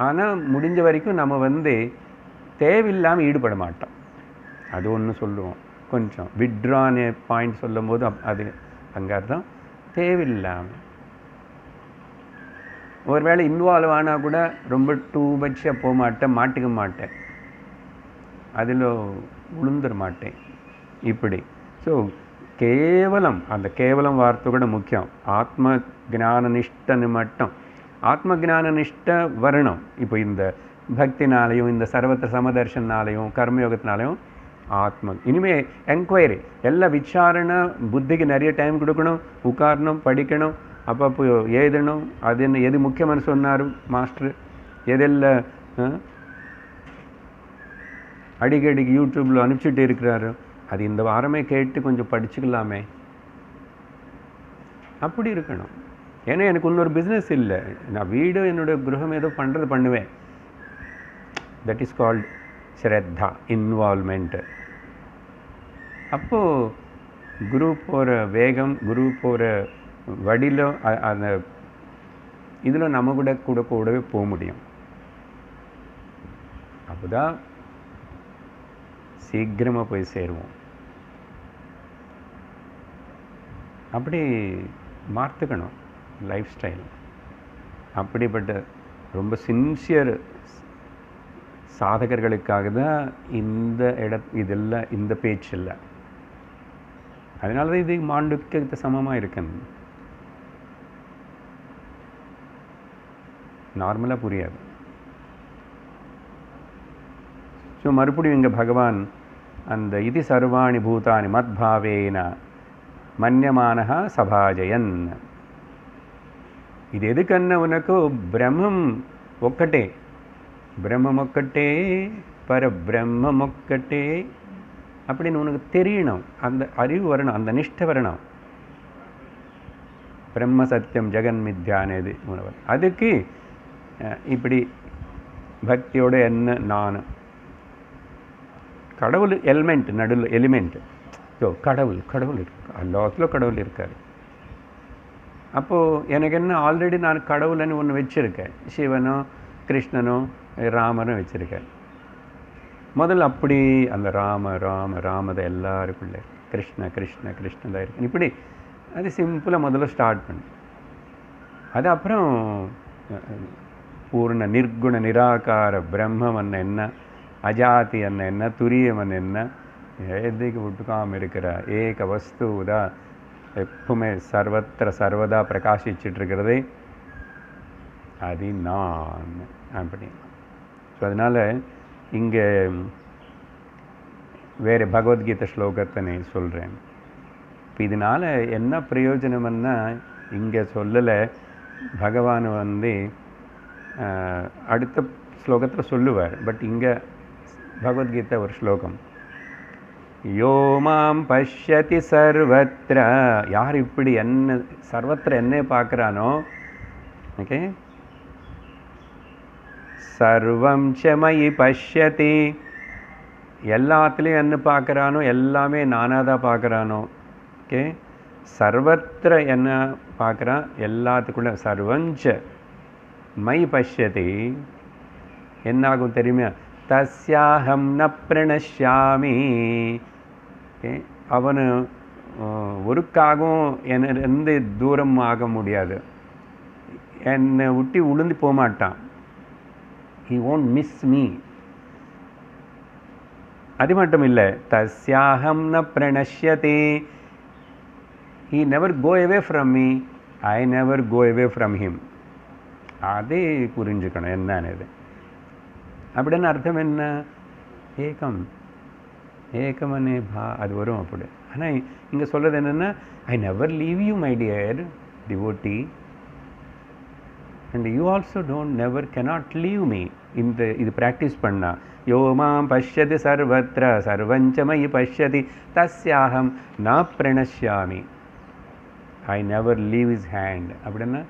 ஆனால் முடிஞ்ச வரைக்கும் நம்ம வந்து தேவையில்லாமல் ஈடுபட மாட்டோம். அது ஒன்று சொல்லுவோம். கொஞ்சம் விட்ரான பாயிண்ட் சொல்லும் போது அது அங்கே அர்த்தம் தேவையில்லாமல். ஒரு வேளை இன்வால்வ் ஆனால் கூட ரொம்ப டூ மச்சாக போக மாட்டேன், மாட்டிக்க மாட்டேன், அதில் உளுந்துட மாட்டேன். இப்படி ஸோ கேவலம், அந்த கேவலம் வார்த்தை கூட முக்கியம். ஆத்ம ஞான நிஷ்டன்னு மட்டும், ஆத்ம ஞான நிஷ்ட வரணும். இப்போ இந்த பக்தினாலையும் இந்த சர்வத்திர சமதர்ஷனாலையும் கர்மயோகத்தினாலையும் ஆத்ம இனிமேல் என்கொயரி எல்லாம் விசாரணை, புத்திக்கு நிறைய டைம் கொடுக்கணும், உட்காரணும், படிக்கணும், அப்பப்போ எழுதணும். அது என்ன, எது முக்கியம்னு சொன்னார் மாஸ்டர், எதெல்லாம் அடிக்கடிக்கு யூடியூப்பில் அனுப்பிச்சிட்டு இருக்கிறாரு, அது இந்த வாரமே கேட்டு கொஞ்சம் படிச்சுக்கலாமே, அப்படி இருக்கணும். ஏன்னா எனக்கு இன்னொரு பிஸ்னஸ் இல்லை, நான் வீடு என்னோட கிரகம் ஏதோ பண்ணுறது பண்ணுவேன். That is called Shraddha, involvement. அப்போது குரு போகிற வேகம், குரு போகிற வடியில் அந்த இதில் நம்ம கூடவே போக முடியும். அப்போ தான் சீக்கிரமாக போய் சேருவோம். அப்படி மாற்றிக்கணும் லைஃப் ஸ்டைல். அப்படிப்பட்ட ரொம்ப சின்சியர் சாதகர்களுக்காக தான் இந்த இதெல்லாம் இந்த பேச்சு இல்லை. அதனால தான் இது மாண்டுக்கு சமமாக இருக்குன்னு. நார்மலாக புரியாது. ஸோ மறுபடியும் இங்கே பகவான் அந்த இது சர்வாணி பூதானி மத்பாவேன மன்யமானஹ சபாஜயன். இது எதுக்கன்னா உனக்கு பிரம்மம் ஒக்கட்டே, பிரம்மம் ஒக்கட்டே, பரபிரம்மம் ஒக்கட்டே அப்படின்னு உனக்கு தெரியணும். அந்த அறிவு வரணும், அந்த நிஷ்டை வரணும். பிரம்ம சத்தியம் ஜெகன் மித்யானது உணவு. அதுக்கு இப்படி பக்தியோட என்ன நான் கடவுள் எலிமெண்ட், நடுவில் எலிமெண்ட். ஸோ கடவுள் இருக்கு, எல்லாத்துலையும் கடவுள் இருக்கார். அப்போது எனக்கு என்ன, ஆல்ரெடி நான் கடவுள்னு ஒன்று வச்சுருக்கேன், சிவனோ கிருஷ்ணனோ ராமனோ வச்சுருக்கேன். முதல்ல அப்படி அந்த ராமதை எல்லாருக்குள்ளே கிருஷ்ண தான் இருக்கு. இப்படி அது சிம்பிளாக முதல்ல ஸ்டார்ட் பண்ணு. அது அப்புறம் பூர்ண நிர்குண நிராகார பிரம்மம் என்ன, அஜாதி என்ன, துரியம் என்ன, எதுக்கு விட்டுக்காமல் இருக்கிற ஏக வஸ்து தான் எப்பவுமே சர்வத்திர சர்வதா பிரகாசிச்சிட்ருக்கிறதே அது நான் அப்படி. ஸோ அதனால் இங்கே வேறு பகவத்கீதை ஸ்லோகத்தை நான் சொல்கிறேன். இப்போ இதனால் என்ன பிரயோஜனம்னா, இங்கே சொல்லலை பகவான் வந்து அடுத்த ஸ்லோகத்தில் சொல்லுவார். பட் இங்கே பகவத்கீதை ஒரு ஸ்லோகம், யோ மாம் பஷ்யதி சர்வத்ர, யார் இப்படி என்ன சர்வத்திர என்ன பார்க்குறானோ, ஓகே, சர்வம் ச மயி பஷ்யதி, எல்லாத்துலேயும் என்ன பார்க்குறானோ, எல்லாமே நானாக தான் பார்க்குறானோ, ஓகே, சர்வத்திர என்ன பார்க்குறான், எல்லாத்துக்குள்ள சர்வஞ்ச மயி பஷ்யதி, என்னாகும் தெரியுமா, தஸ்யாஹம் ந பிரணஷ்யாமி, ஓகே, அவனு ஒருக்காகவும் என்னிருந்து தூரம் ஆக முடியாது, என்னை விட்டு உளுந்து போக மாட்டான், he won't miss me. அது மட்டும் இல்லை, தஸ்யாஹம் ந பிரணஷ்யதி, he never go away from me, I never go away from him. அதே புரிஞ்சுக்கணும் என்னன்னு. அப்படின்னு அர்த்தம் என்ன, ஏகம் ஏகமனே பா, அது வரும் அப்படி. ஆனால் இங்கே சொல்கிறது என்னென்னா, ஐ never leave you my dear devotee, and you also don't never cannot leave me. இது ப்ராக்டிஸ் பண்ணா, யோ மாம் பஷ்யதி சர்வத்ர சர்வஞ்ச மயி பஷ்யதி தஸ்யாஹம் ந பிரணஷ்யாமி, I never leave is hand. அப்படின்னா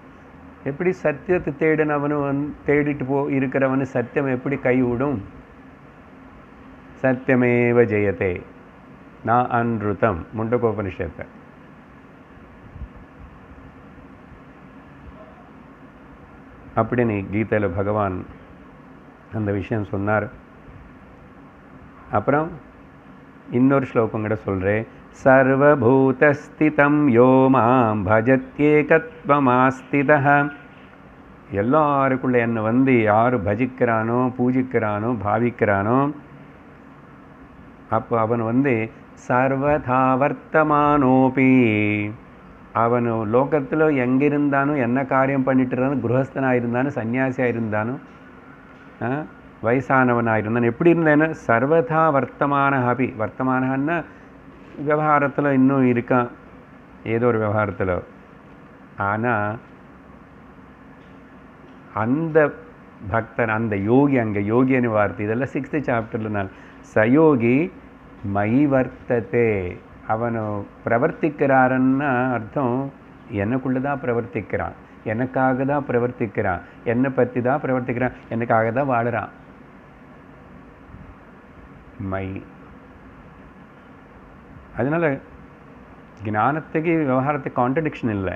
எப்படி சத்தியத்தை தேடினவனு தேடிட்டு இருக்கிறவனு சத்தியம் எப்படி கைவிடும், சத்தியமேவ ஜெயதே ந அன்ருதம், முண்டகோபனிஷத்தை. அப்படின்னு கீதையில் பகவான் அந்த விஷயம் சொன்னார். அப்புறம் இன்னொரு ஸ்லோகம் கூட சொல்கிறேன், சர்வபூதஸ்திதம் யோ மாம் பஜத்யேகத்வமாஸ்திதः, எல்லாருக்குள்ள என்னை வந்து யார் பஜிக்கிறானோ பூஜிக்கிறானோ பாவிக்கிறானோ, அப்போ அவன் வந்து சர்வதா வர்த்தமானோபி, அவனு லோகத்தில் எங்கே இருந்தாலும் என்ன காரியம் பண்ணிட்டு இருந்தாலும், குருஹஸ்தனாக இருந்தாலும் சன்னியாசியாக இருந்தாலும் வயசானவனாக இருந்தாலும் எப்படி இருந்தேன்னா, சர்வதா வர்த்தமான ஹபி, வர்த்தமானன்னா விவகாரத்தில் இன்னும் இருக்கான் ஏதோ ஒரு விவகாரத்தில். ஆனால் அந்த பக்தன், அந்த யோகி, அங்கே யோகின்னு வார்த்தை இதெல்லாம் 6th சாப்டரில் நான், சயோகி மயி வர்த்ததே, அவனு பிரவர்த்திக்கிறாருன்னா அர்த்தம் எனக்குள்ளே தான் பிரவர்த்திக்கிறான், எனக்காக தான் பிரவர்த்திக்கிறான், என்னை பற்றி தான் பிரவர்த்திக்கிறான், எனக்காக தான் வாழுறான். மை அதனால் ஞானத்துக்கு விவகாரத்துக்கு கான்ட்ரடிக்ஷன் இல்லை.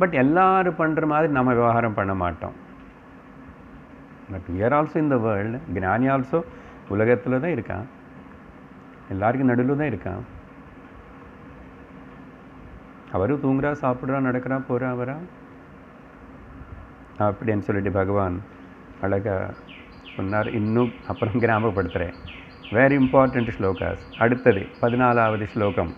பட் எல்லாரும் பண்ணுற மாதிரி நம்ம விவகாரம் பண்ண மாட்டோம். But we are also in the world. ஞானி ஆல்சோ உலகத்தில் தான் இருக்கான், எல்லாருக்கும் நடுவில் தான் இருக்கான். அவரும் தூங்குறா, சாப்பிட்றா, நடக்கிறா, போகிறா, வரா, அப்படின்னு சொல்லிட்டு பகவான் அழகாக சொன்னார். இன்னும் அப்புறம் ஞாபகப்படுத்துகிறேன், வெரி இம்பார்ட்டண்ட் ஸ்லோகாஸ். அடுத்தது 14வது ஸ்லோகம்,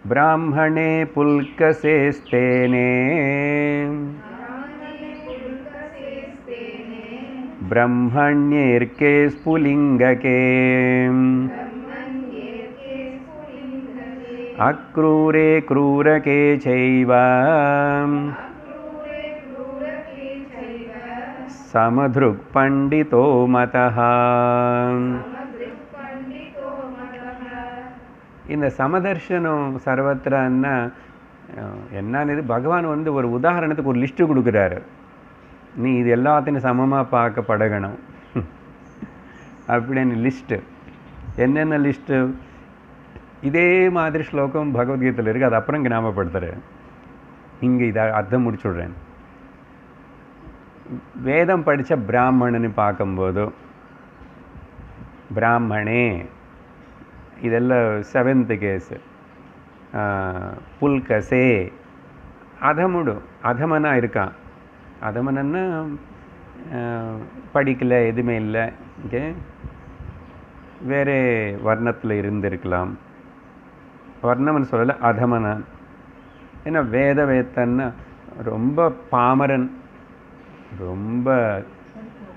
பிராமணே புல்கசேஸ்தேனே ब्रह्मण्येर्के स्फुलिङ्गके अक्रूरे क्रूरके चैव समधृक् पंडितो मतः. இந்த சமதர்ஷனம் சர்வத்திரன்னா என்னன்னு பகவான் வந்து ஒரு உதாரணத்துக்கு ஒரு லிஸ்ட்டு கொடுக்குறாரு. நீ இது எல்லாத்தையும் சமமாக பார்க்க பழகணும் அப்படின்னு லிஸ்ட்டு. என்னென்ன லிஸ்ட்டு? இதே மாதிரி ஸ்லோகம் பகவத்கீதையில் இருக்குது, அது அப்புறம் ஞாபகப்படுத்துகிறேன். இங்கே இதை அர்த்தம் முடிச்சுடுறேன். வேதம் படித்த பிராமணன்னு பார்க்கும்போது பிராமணே இதெல்லாம் 7th கேஸு. புல்கசே அதமுடு, அதமனாக இருக்கான். அதமனன்னா படிக்கலை, எதுவுமே இல்லை, ஓகே, வேறு வர்ணத்தில் இருந்திருக்கலாம். வர்ணம்னு சொல்லலை, அதமனன். ஏன்னா வேதவேத்தன்னா ரொம்ப பாமரன், ரொம்ப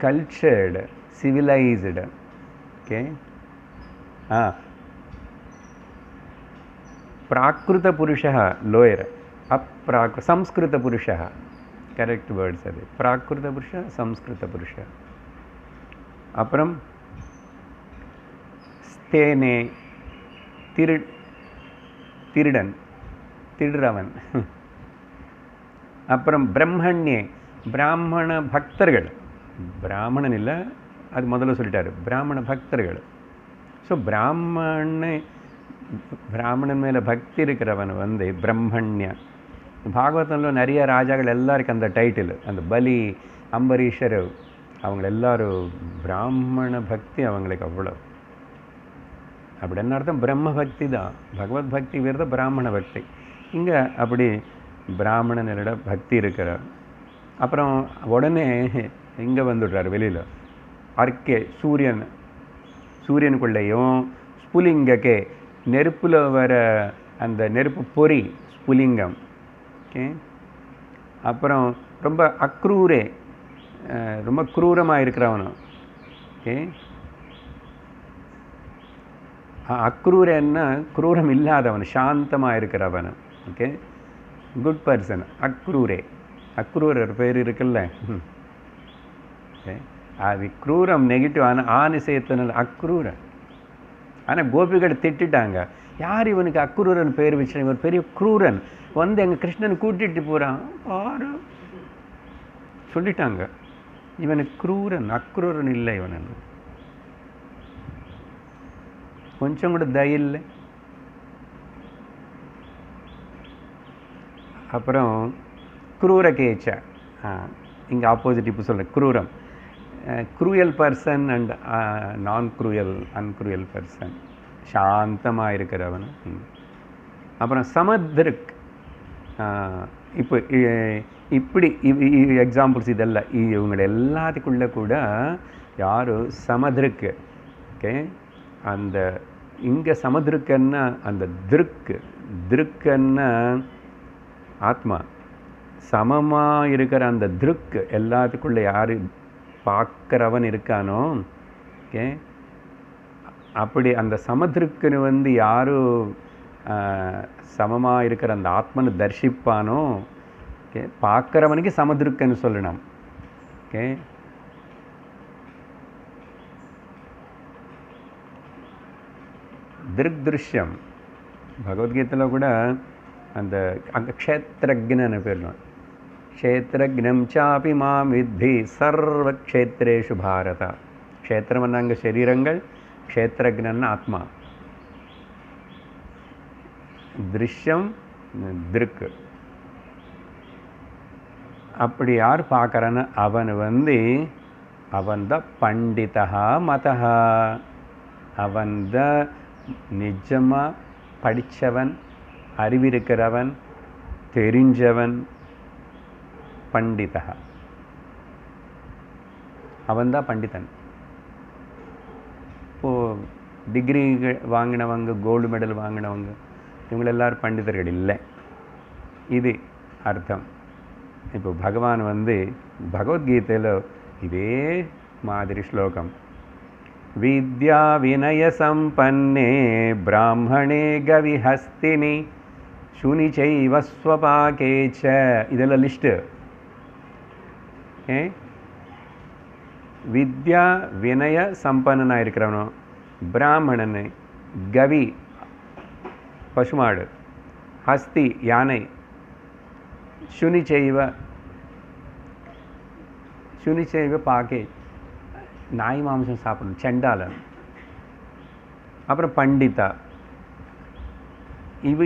கல்ச்சர்டு, சிவிலைஸ்டு, ஓகே. प्राकृतपुरुषः लोयर्, संस्कृतपुरुषः करेक्ट வேர்ட்ஸ் அது. பிராகிருதபுருஷ சம்ஸ்கிருதபுருஷ. அப்புறம் ஸ்தேனே திருடன் திருடுறவன். அப்புறம் பிரம்மண்யே பிராமண பக்தர்கள். பிராமணன் இல்லை, அது முதல்ல சொல்லிட்டாரு, பிராமண பக்தர்கள். ஸோ பிராமணன் மேலே பக்தி இருக்கிறவன் வந்து பிரம்மண்ய. பாகவதத்தில் நிறைய ராஜாக்கள் எல்லாருக்கும் அந்த டைட்டில், அந்த பலி, அம்பரீஷர், அவங்க எல்லாரும் பிராமண பக்தி அவங்களுக்கு அவ்வளோ. அப்படி என்ன அர்த்தம்? பிரம்ம பக்தி தான். பகவத் பக்தி வேறு, பிராமண பக்தி. இங்கே அப்படி பிராமணனோட பக்தி இருக்கிறார். அப்புறம் உடனே இங்கே வந்துடுறார் வெளியில். அர்க்கே சூரியனுக்குள்ளேயும் ஸ்புலிங்கக்கே நெருப்பில் வர அந்த நெருப்பு பொறி ஸ்புலிங்கம். ஓகே. அப்புறம் ரொம்ப அக்ரூரே, ரொம்ப குரூரமாக இருக்கிறவனும். ஓகே. அக்ரூரன்னா குரூரம் இல்லாதவன், சாந்தமாக இருக்கிறவன். Okay, good person. அக்ரூரே, அக்ரூரர் பேர் இருக்குல்ல. ஓகே, அது குரூரம் நெகட்டிவ். ஆனால் ஆணி சேர்த்தனால அக்ரூரன். ஆனால் கோபிகள் திட்டாங்க, யார் இவனுக்கு அக்ரூரன் பேர் வச்சு, இவர் பெரிய குரூரன் வந்து எங்கள் கிருஷ்ணன் கூட்டிகிட்டு போகிறான் பாரு சொல்லிட்டாங்க. இவனுக்கு குரூரன், அக்ரூரன் இல்லை இவன். கொஞ்சம் கூட தய இல்லை. அப்புறம் குரூர கேச்ச, இங்கே ஆப்போசிட் இப்போ சொல்கிறேன், குரூரம். குரூயல் பர்சன் அண்ட் நான் குரூயல், அன்குரூயல் பர்சன், சாந்தமாக இருக்கிறவன். அப்புறம் சமத்ருக். இப்போ இப்படி எக்ஸாம்பிள்ஸ் இதெல்லாம், இவங்க எல்லாத்துக்குள்ளே கூட யார் சமத்ருக்கு. ஓகே, அந்த இங்கே சமத்ருக்குன்னா அந்த திருக்குன்னா ஆத்மா. சமமாக இருக்கிற அந்த திருக் எல்லாத்துக்குள்ளே யார் பார்க்குறவன் இருக்கானோ, ஓகே, அப்படி அந்த சமதிருக்குன்னு வந்து யாரும் சமமாக இருக்கிற அந்த ஆத்மனை தரிசிப்பானோ, ஓகே, பார்க்குறவனுக்கு சமதிருக்குன்னு சொல்லணும். ஓகே, திருஷ்யம் பகவத்கீதையில் கூட அந்த அங்கே க்ஷேத்திரஜ்ஞன்னு பேர்லாம். க்ஷேத்திரஜ்ஞம் சாபி மாம் வித்தி சர்வ க்ஷேத்ரேஷு பாரத. க்ஷேத்திரம் அங்கே சரீரங்கள், க்ஷேத்திரஜ்ஞன் ஆத்மா. திருஷ்யம் திருக்கு. அப்படி யார் பார்க்குறான்னு அவன் வந்து அவன்தான் பண்டிதா மதஹா. அவன்தான் நிஜமாக படித்தவன், அறிவிருக்கிறவன், தெரிஞ்சவன், பண்டிதா. அவன்தான் பண்டிதன். இப்போது டிகிரி வாங்கினவங்க, கோல்டு மெடல் வாங்கினவங்க, இவங்களெல்லாரும் பண்டிதர்கள் இல்லை. இது அர்த்தம். இப்போ பகவான் வந்து பகவத்கீதையில் இதே மாதிரி ஸ்லோகம், வித்யா வினய சம்பன்னே பிராமணே கவிஹஸ்தினி சுனி சைவ ஸ்வபாகேச்ச, இதெல்லாம் லிஸ்ட்டு. வித்யா வினய சம்பன்னனாக இருக்கிறவனோ, பிராமணன், கவி பசுமாடு, ஹஸ்தி யானை, சுனிச்சைவ பாகே நாய் மாம்சம் சாப்பிடணும், செண்டாலன். அப்புறம் பண்டிதா.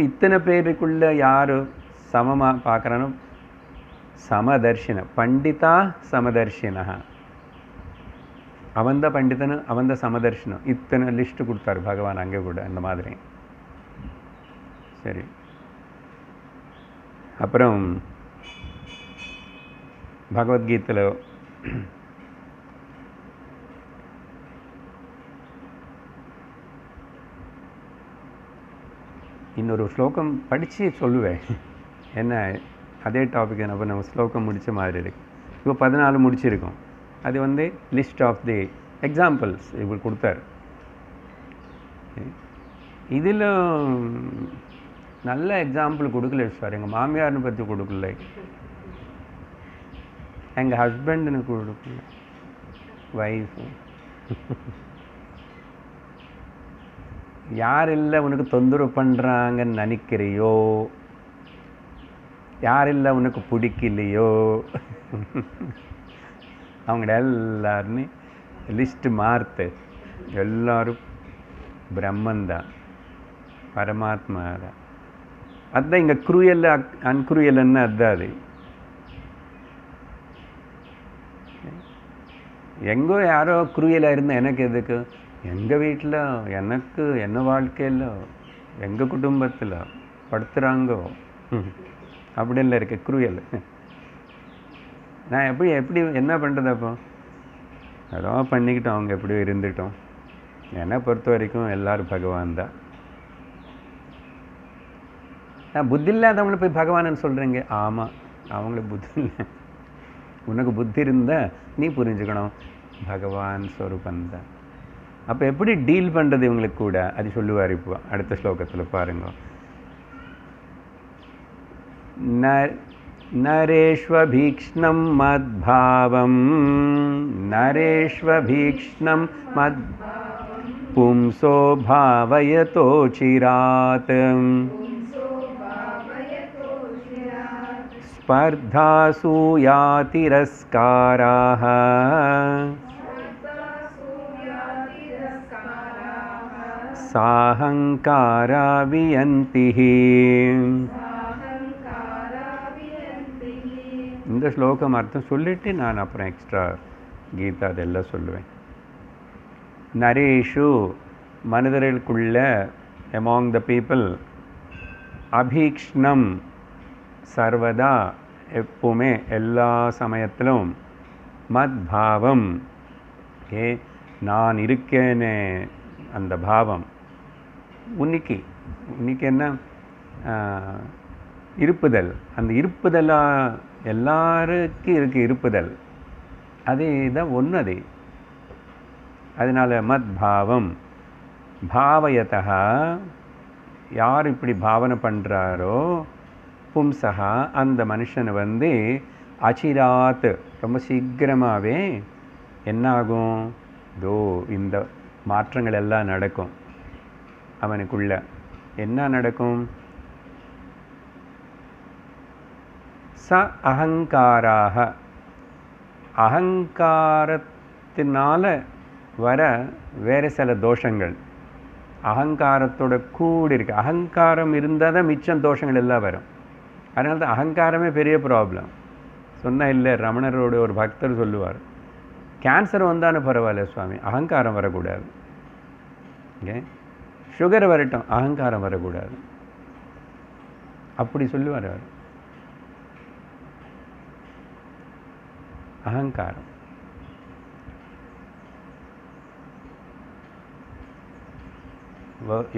இத்தனை பேருக்குள்ள யார் சமமாக பார்க்குறானோ சமதர்ஷின. பண்டிதா சமதர்ஷினா, அவன்தான் பண்டிதனும் அவன்தான் சமதர்ஷனம். இத்தனை லிஸ்ட்டு கொடுத்தாரு பகவான் அங்கே கூட அந்த மாதிரி. சரி, அப்புறம் பகவத்கீதையில் இன்னொரு ஸ்லோகம் படித்து சொல்லுவேன். என்ன அதே டாபிக் அப்போ நம்ம ஸ்லோகம் முடித்த மாதிரி இருக்கு. இப்போ 14 முடிச்சிருக்கோம். அது வந்து லிஸ்ட் ஆஃப் தி எக்ஸாம்பிள்ஸ் இப்படி கொடுத்தார். இதில் நல்ல எக்ஸாம்பிள் கொடுக்கல சார். எங்கள் மாமியார்னு பற்றி கொடுக்கல, எங்கள் ஹஸ்பண்டுன்னு கொடுக்கல, வைஃபு. யார் இல்லை உனக்கு தொந்தரவு பண்ணுறாங்கன்னு நினைக்கிறியோ, யார் இல்லை உனக்கு பிடிக்கலையோ, அவங்கள எல்லாருமே லிஸ்ட்டு மார்த்து. எல்லாரும் பிரம்மந்தான், பரமாத்மா தான். அதுதான் இங்கே குரூயல் அன்குரூயல்ன்னு அதுதான். அது எங்கோ யாரோ குரூயலாக இருந்தால் எனக்கு எதுக்கு? எங்கள் வீட்டில் எனக்கு என்ன வாழ்க்கையில் எங்கள் குடும்பத்தில் படுத்துகிறாங்கோ அப்படின்ல இருக்கு குரூயல். நான் எப்படி என்ன பண்ணுறது? அப்போ ஏதோ பண்ணிக்கிட்டோம், அவங்க எப்படியோ இருந்துட்டோம். என்னை பொறுத்த வரைக்கும் எல்லோரும் பகவான் தான். நான் புத்தி இல்லாதவங்களை போய் பகவான்னு சொல்கிறீங்க. ஆமாம், அவங்களுக்கு புத்தி இல்லை. உனக்கு புத்தி இருந்தால் நீ புரிஞ்சுக்கணும் பகவான் ஸ்வரூபந்தான். அப்போ எப்படி டீல் பண்ணுறது இவங்களுக்கு கூட, அது சொல்லுவார் இப்போ அடுத்த ஸ்லோகத்தில் பாருங்க. நரேஷ்வபீக்ஷ்ணம் மத்பாவம், நரேஷ்வபீக்ஷ்ணம் மத் பும்சோ பாவயதோ சிராத், ஸ்பர்தாசூயாதிரஸ்காராः சாஹங்காரா வியந்திஹ. இந்த ஸ்லோகம் அர்த்தம் சொல்லிட்டு நான் அப்புறம் எக்ஸ்ட்ரா கீதா அதெல்லாம் சொல்லுவேன். நரேஷு மனிதர்களுக்குள்ள, அமாங் த பீப்புள், அபீக்ஷ்ணம் சர்வதா எப்பவுமே எல்லா சமயத்திலும், மத்பாவம் நான் இருக்கேனே அந்த பாவம், உன்னிக்கு என்ன இருப்புதல், அந்த இருப்புதலாக எல்லாருக்கும் இருக்கு இருப்புதல், அது தான் ஒன்று. அது அதனால் மத்பாவம் பாவயதா, யார் இப்படி பாவனை பண்ணுறாரோ, பும்சகா அந்த மனுஷனை அச்சிராத் ரொம்ப சீக்கிரமாகவே என்னாகும், தோ இந்த மாற்றங்கள் எல்லாம் நடக்கும். அவனுக்குள்ள என்ன நடக்கும்? ச அகங்காராக, அகங்காரத்தினால வர வேறு சில தோஷங்கள், அகங்காரத்தோட கூடி இருக்கு. அகங்காரம் இருந்தால் தான் மிச்சம் தோஷங்கள் எல்லாம் வரும். அதனால தான் அகங்காரமே பெரிய ப்ராப்ளம். சொன்னால் இல்லை, ரமணரோட ஒரு பக்தர் சொல்லுவார், கேன்சர் வந்தாலும் பரவாயில்ல சுவாமி, அகங்காரம் வரக்கூடாது. ஓகே, சுகர் வரட்டும், அகங்காரம் வரக்கூடாது. அப்படி சொல்லுவார் அவர். அகங்காரம்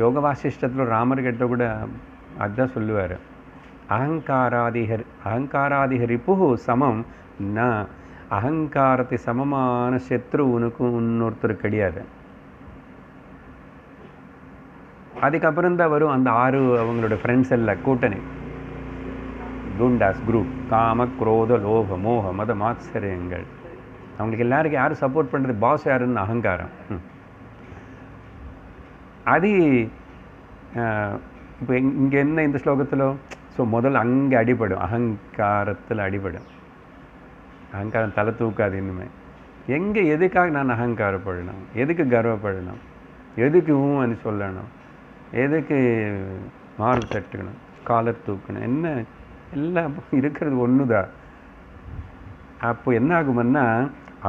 யோக வாசிஷ்டத்தில் ராமர் கிட்ட கூட அதுதான் சொல்லுவார், அகங்காராதிக ரிபு சமம் ந, அகங்காரத்தை சமமான சத்ரு உனக்கும் இன்னொருத்தர் கிடையாது. அதுக்கப்புறம் தான் வரும் அந்த 6 அவங்களோட ஃப்ரெண்ட்ஸ் எல்லாம் கூட்டணி, குண்டாஸ் குரூப், காம குரோத லோப மோக மத மாத்சரியங்கள். அவங்களுக்கு எல்லாருக்கும் யாரும் சப்போர்ட் பண்ணுறது, பாஸ் யாருன்னு அகங்காரம். அது இப்போ இங்கே என்ன இந்த ஸ்லோகத்தில், ஸோ முதல்ல அங்கே அடிபடும், அகங்காரத்தில் அடிபடும். அகங்காரம் தலை தூக்காது இன்னுமே. எங்கே எதுக்காக நான் அகங்காரப்படணும், எதுக்கு கர்வப்படணும், எதுக்கு ஊன்னு சொல்லணும், எதுக்கு மாறு தட்டுக்கணும், காலர் தூக்கணும், என்ன எல்லாம் இருக்கிறது ஒன்று தான். அப்போ என்ன ஆகுமுன்னா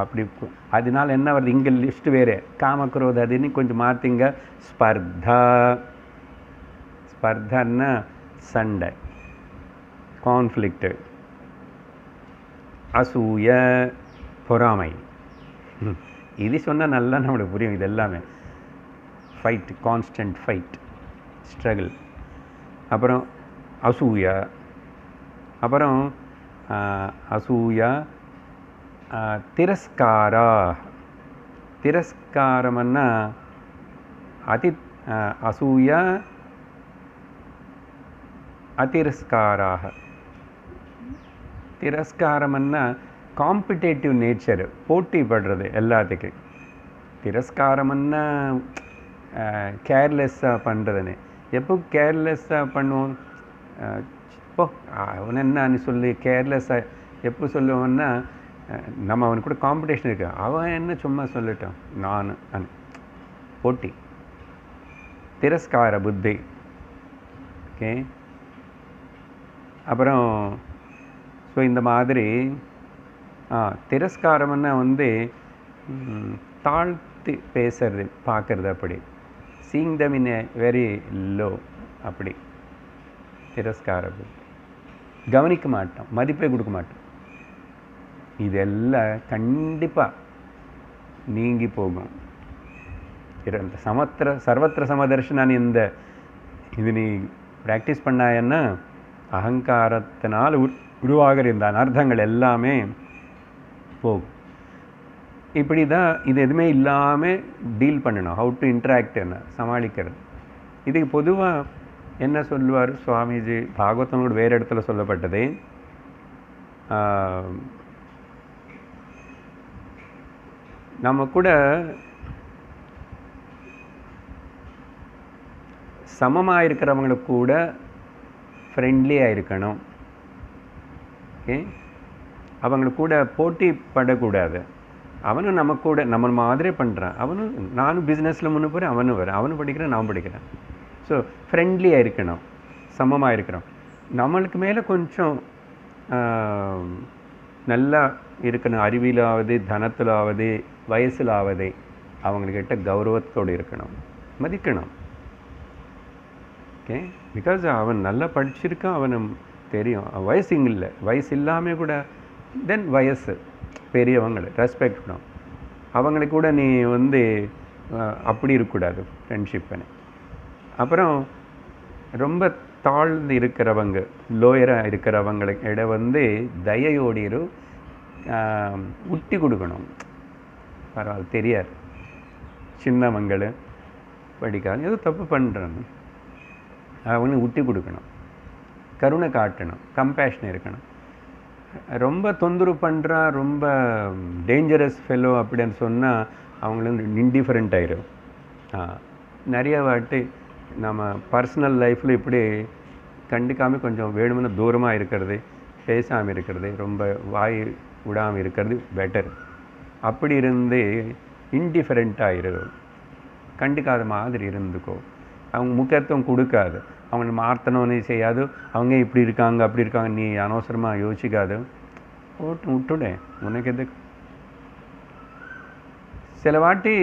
அப்படி, அதனால என்ன வருது, இங்கே லிஸ்ட்டு வேறு, காமக்ரோத அதுன்னு கொஞ்சம் மாற்றிங்க. ஸ்பர்தா, ஸ்பர்தன்னா சண்டை, கான்ஃப்ளிக்ட்டு, அசூய பொறாமை. இது சொன்னால் நல்லா நம்மளுக்கு புரியும். இது எல்லாமே ஃபைட், கான்ஸ்டன்ட் ஃபைட், ஸ்ட்ரகிள். அப்புறம் அசூயா, அப்புறம் அசூயா, திரஸ்காரா, திரஸ்காரம்னா அதி அசூயா அதிரஸ்காராக. திரஸ்காரம்னா காம்படிட்டிவ் நேச்சர், போட்டி படுறது எல்லாத்துக்கும். திரஸ்காரம்னா கேர்லெஸ்ஸாக பண்ணுறதுன்னு. எப்போ கேர்லெஸ்ஸாக பண்ணுவோம், இப்போ அவன் என்னன்னு சொல்லி கேர்லெஸ்ஸாக எப்போ சொல்லுவோன்னா, நம்ம அவனுக்கு கூட காம்படிஷன் இருக்கு, அவன் என்ன சும்மா சொல்லட்டான் நான் போட்டி, திரஸ்கார புத்தி. ஓகே. அப்புறம் ஸோ இந்த மாதிரி திரஸ்காரம்னா தாழ்த்தி பேசுறது, பார்க்குறது, அப்படி seeing them in a very low, அப்படி திரஸ்கார புத்தி. கவனிக்க மாட்டோம், மதிப்பே கொடுக்க மாட்டோம். இதெல்லாம் கண்டிப்பாக நீங்கி போகும். சர்வத்திர சமதர்ஷனான் இது நீ ப்ராக்டிஸ் பண்ணாயன்னா அகங்காரத்தினால் உருவாகிற இந்த அனர்த்தங்கள் எல்லாமே போகும். இப்படி தான் இது எதுவுமே இல்லாமல் டீல் பண்ணணும். ஹவு டு இன்ட்ராக்ட், என்ன சமாளிக்கிறது. இதுக்கு பொதுவாக என்ன சொல்லுவார் சுவாமிஜி, பாகவதம் கூட வேறு இடத்துல சொல்லப்பட்டது. நம்ம கூட சமமாக இருக்கிறவங்களுக்கு கூட ஃப்ரெண்ட்லியாக இருக்கணும். ஓகே. அவங்களுக்கு கூட போட்டி படக்கூடாது. அவனும் நம்ம கூட நம்ம மாதிரி பண்ணுறான், அவனும் நானும் பிஸ்னஸில் முன்னு போகிறேன், அவனும் வரேன், அவனும் படிக்கிறேன், நான் படிக்கிறேன். ஸோ ஃப்ரெண்ட்லியாக இருக்கணும், சமமாக இருக்கிறோம். நம்மளுக்கு மேலே கொஞ்சம் நல்லா இருக்கணும், அறிவிலாவது, தனத்திலாவது, வயசிலாவது அவங்கக்கிட்ட கௌரவத்தோடு இருக்கணும், மதிக்கணும். ஓகே. பிகாஸ் அவன் நல்லா படிச்சிருக்கான், அவனும் தெரியும், வயசு இங்கே இல்லை, வயசு இல்லாமல் கூட தென் வயசு பெரியவங்களை ரெஸ்பெக்ட் பண்ணணும். அவங்களுக்கு கூட நீ அப்படி இருக்கக்கூடாது ஃப்ரெண்ட்ஷிப்புன்னு. அப்புறம் ரொம்ப தாழ்ந்து இருக்கிறவங்க, லோயராக இருக்கிறவங்களை இட தயையோடு உட்டி கொடுக்கணும். பரவாயில்ல, தெரியாது, சின்னவங்களை படிக்காது, ஏதோ தப்பு பண்ணுறாங்க, அவனுக்கு விட்டு கொடுக்கணும், கருணை காட்டணும், கம்பேஷன் இருக்கணும். ரொம்ப தொந்தரவு பண்ணுறான், ரொம்ப டேஞ்சரஸ் ஃபெல்லோ அப்படின்னு சொன்னால் அவங்களுக்கு இன்டிஃபரெண்ட் ஆயிடும். நிறைய வாட்டி நம்ம பர்சனல் லைஃப்பில் இப்படி கண்டுக்காமல் கொஞ்சம் வேணும்னு தூரமாக இருக்கிறது, பேசாமல் இருக்கிறது, ரொம்ப வாய் விடாமல் இருக்கிறது பெட்டர். அப்படி இருந்து இன்டிஃபரெண்ட் ஆயிரும், கண்டுக்காத மாதிரி இருந்துக்கோ. அவங்க முக்கியத்துவம் கொடுக்காது, அவங்களை மாற்றணும்னு செய்யாது, அவங்க இப்படி இருக்காங்க அப்படி இருக்காங்க நீ அனவசரமாக யோசிக்காது, விட்டுடே, உனக்கு எதுக்கு. சில வாட்டி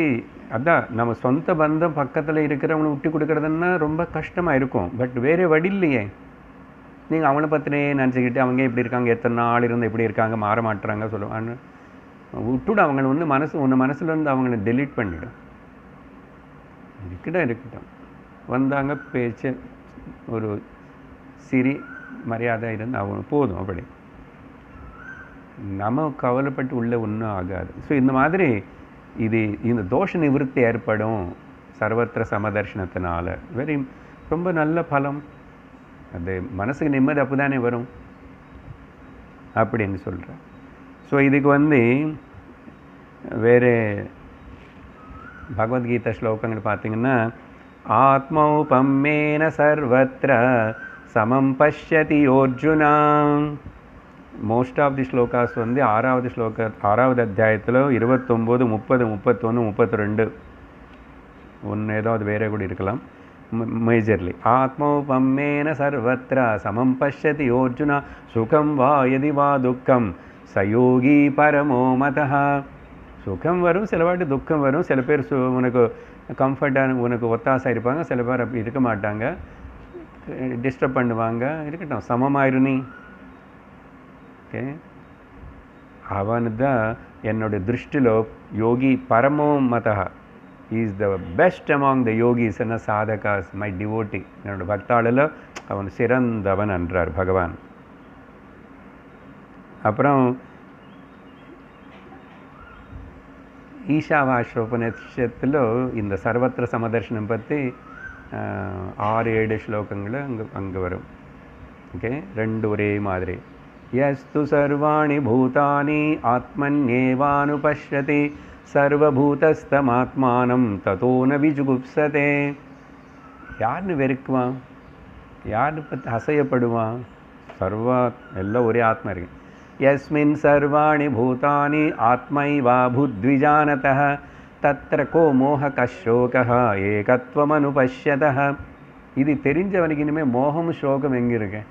அதான் நம்ம சொந்த பந்தம் பக்கத்தில் இருக்கிறவங்களை விட்டு கொடுக்குறதுன்னா ரொம்ப கஷ்டமாக இருக்கும். பட் வேறு வழி இல்லையே. நீங்கள் அவங்கள பற்றினே நினச்சிக்கிட்டு அவங்க இப்படி இருக்காங்க, எத்தனை நாள் இருந்து இப்படி இருக்காங்க, மாற மாட்டுறாங்க சொல்லுவாங்க, விட்டுடும். அவங்களை உன்னை மனசில் அவங்கள டெலீட் பண்ணிவிடும். இருக்கட்டும், வந்தாங்க, பேச்சு, ஒரு சிரி மரியாதை இருந்து அவங்க போதும். அப்படி நம்ம கவலைப்பட்டு உள்ளே ஒன்றும் ஆகாது. ஸோ இந்த மாதிரி இந்த தோஷ நிவர்த்தி ஏற்படும் சர்வத்திர சமதர்ஷனத்தினால. ரொம்ப நல்ல பலம், அது மனசுக்கு நிம்மதி அப்போ தானே வரும் அப்படின்னு சொல்கிறேன். ஸோ இதுக்கு வேறு பகவத்கீதா ஸ்லோகங்கள் பார்த்தீங்கன்னா, ஆத்மௌபம்மேன சர்வத்ர சமம் பஷ்யதி யோர்ஜுனா. மோஸ்ட் ஆஃப் தி ஸ்லோகாஸ் ஆறாவது அத்தியாயத்தில் 29, 30, 31, 32 ஒன்று ஏதாவது வேறே கூட இருக்கலாம். மேஜர்லி ஆத்மௌபம்மேன சர்வத்ர சமம் பஷ்யதி யோர்ஜுனா சுகம் வா யதி வா துக்கம் சயோகி பரமோ மதः. சுகம் வரும், சில வாட்டி துக்கம் வரும். சில பேர் உனக்கு கம்ஃபர்ட்டாக உனக்கு ஒத்தாசை இருப்பாங்க, சில பேர் அப்படி இருக்க மாட்டாங்க, டிஸ்டர்ப் பண்ணுவாங்க. இருக்கட்டும், சமமாயிரு நீ. ஓகே. அவனு தான் என்னுடைய திருஷ்டிலோ யோகி பரமோ மதः, is the best among the yogis என்ன சாதகாஸ், மை டிவோட்டி. என்னோட பக்தாளில் அவன் சிறந்தவன் என்றார் பகவான். அப்புறம் ஈஷாவாஸ்யோபனிஷத்தில் இந்த சர்வத்திர சமதர்ஷனம் பற்றி 6-7 ஸ்லோகங்கள் அங்கே வரும். ஓகே, ரெண்டு ஒரே மாதிரி. யஸ்து சர்வாணி பூதானி ஆத்மன்யேவானுபஷ்யதி சர்வபூதஸ்தமாத்மானம் ததோ ந விஜுகுப்சதே. யாருன்னு வெறுக்குவான்? யாருன்னு பற்றி அசையப்படுவான்? சர்வா எல்லாம் ஒரே ஆத்மா இருக்கு. யஸ்மின் சர்வாணி பூதானி ஆத்மைவா புத்விஜானதः தத்ர கோ மோஹக சோகः ஏகத்வமனுபஷ்யதः. இது தெரிஞ்சவனுக்கு இனிமேல் மோகம் சோகம் எங்கே இருக்கு?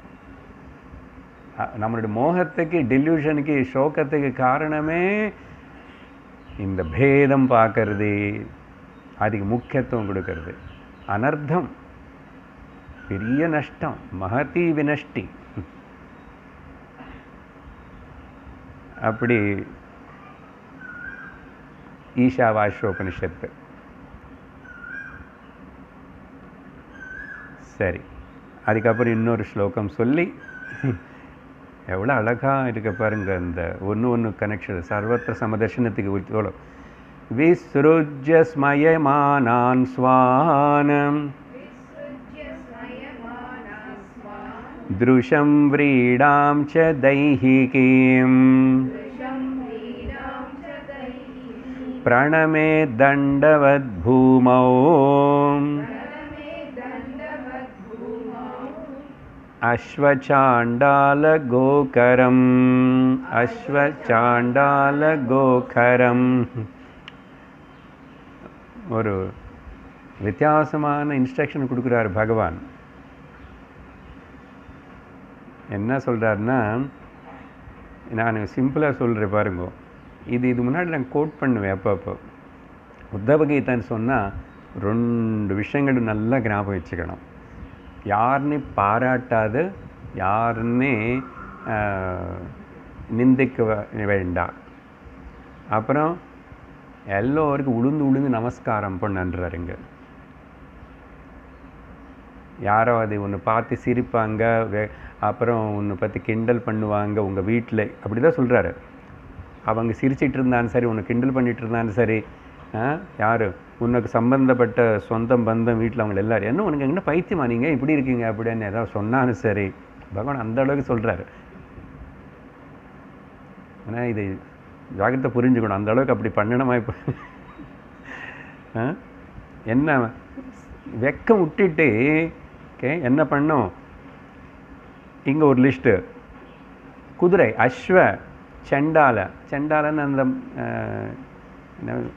நம்மளுடைய மோகத்துக்கு, டெல்யூஷனுக்கு, சோகத்துக்கு காரணமே இந்த பேதம் பார்க்கறது, அதுக்கு முக்கியத்துவம் கொடுக்கறது. அனர்த்தம், பெரிய நஷ்டம், மகதி வினஷ்டி. அப்படி ஈஷாவாஸ்யோபனிஷத்து. சரி, அதுக்கப்புறம் இன்னொரு ஸ்லோகம் சொல்லி, எவ்வளோ அழகாக இருக்க பாருங்க அந்த ஒன்று கனெக்ஷன். சர்வத்திர சமதர்ஷனத்துக்கு எவ்வளோ விஸ்ருஜ்ய ஸ்மயமானான் ஸ்வானம் திருஷம் व्रीडां च दैहिकीम् प्रणमे दण्डवद्भूमौ அஸ்வச்சாண்டாலகோகரம் அஸ்வச்சாண்டாலகோகரம். ஒரு வித்தியாசமான இன்ஸ்ட்ரக்ஷன் கொடுக்குறாரு பகவான். என்ன சொல்கிறாருன்னா, நான் சிம்பிளாக சொல்கிறேன் பாருங்க. இது முன்னாடி நான் கோட் பண்ணுவேன் அப்போ. உத்தவகீதைன்னு சொன்னால் 2 விஷயங்கள் நல்லா ஞாபகம் வச்சுக்கணும். யாருன்னு பாராட்டாது, யாருன்னு நிந்திக்க வேண்டாம். அப்புறம் எல்லோருக்கும் உளுந்து நமஸ்காரம் பண்ணுன்றாருங்க. யாரோ அது ஒன்று பார்த்து சிரிப்பாங்க, அப்புறம் ஒன்று பற்றி கிண்டல் பண்ணுவாங்க உங்கள் வீட்டில், அப்படி தான் சொல்கிறாரு. அவங்க சிரிச்சிட்டு இருந்தாலும் சரி, ஒன்று கிண்டல் பண்ணிகிட்டு இருந்தாலும் சரி, யார் உனக்கு சம்பந்தப்பட்ட சொந்தம் பந்தம் வீட்டில் அவங்க எல்லோரும், என்ன உனக்கு என்ன பைத்தியமா நீங்கள் இப்படி இருக்கீங்க அப்படின்னு ஏதாவது சொன்னாலும் சரி, பகவான் அந்த அளவுக்கு சொல்கிறாரு. ஆனால் இது ஜாகிரதை புரிஞ்சுக்கணும், அந்த அளவுக்கு அப்படி பண்ணணுமா? இப்போ என்ன வெக்கம் விட்டுட்டு என்ன பண்ணோம்? இங்கே ஒரு லிஸ்ட்டு. குதிரை, அஸ்வ, செண்டாலன்னு அந்த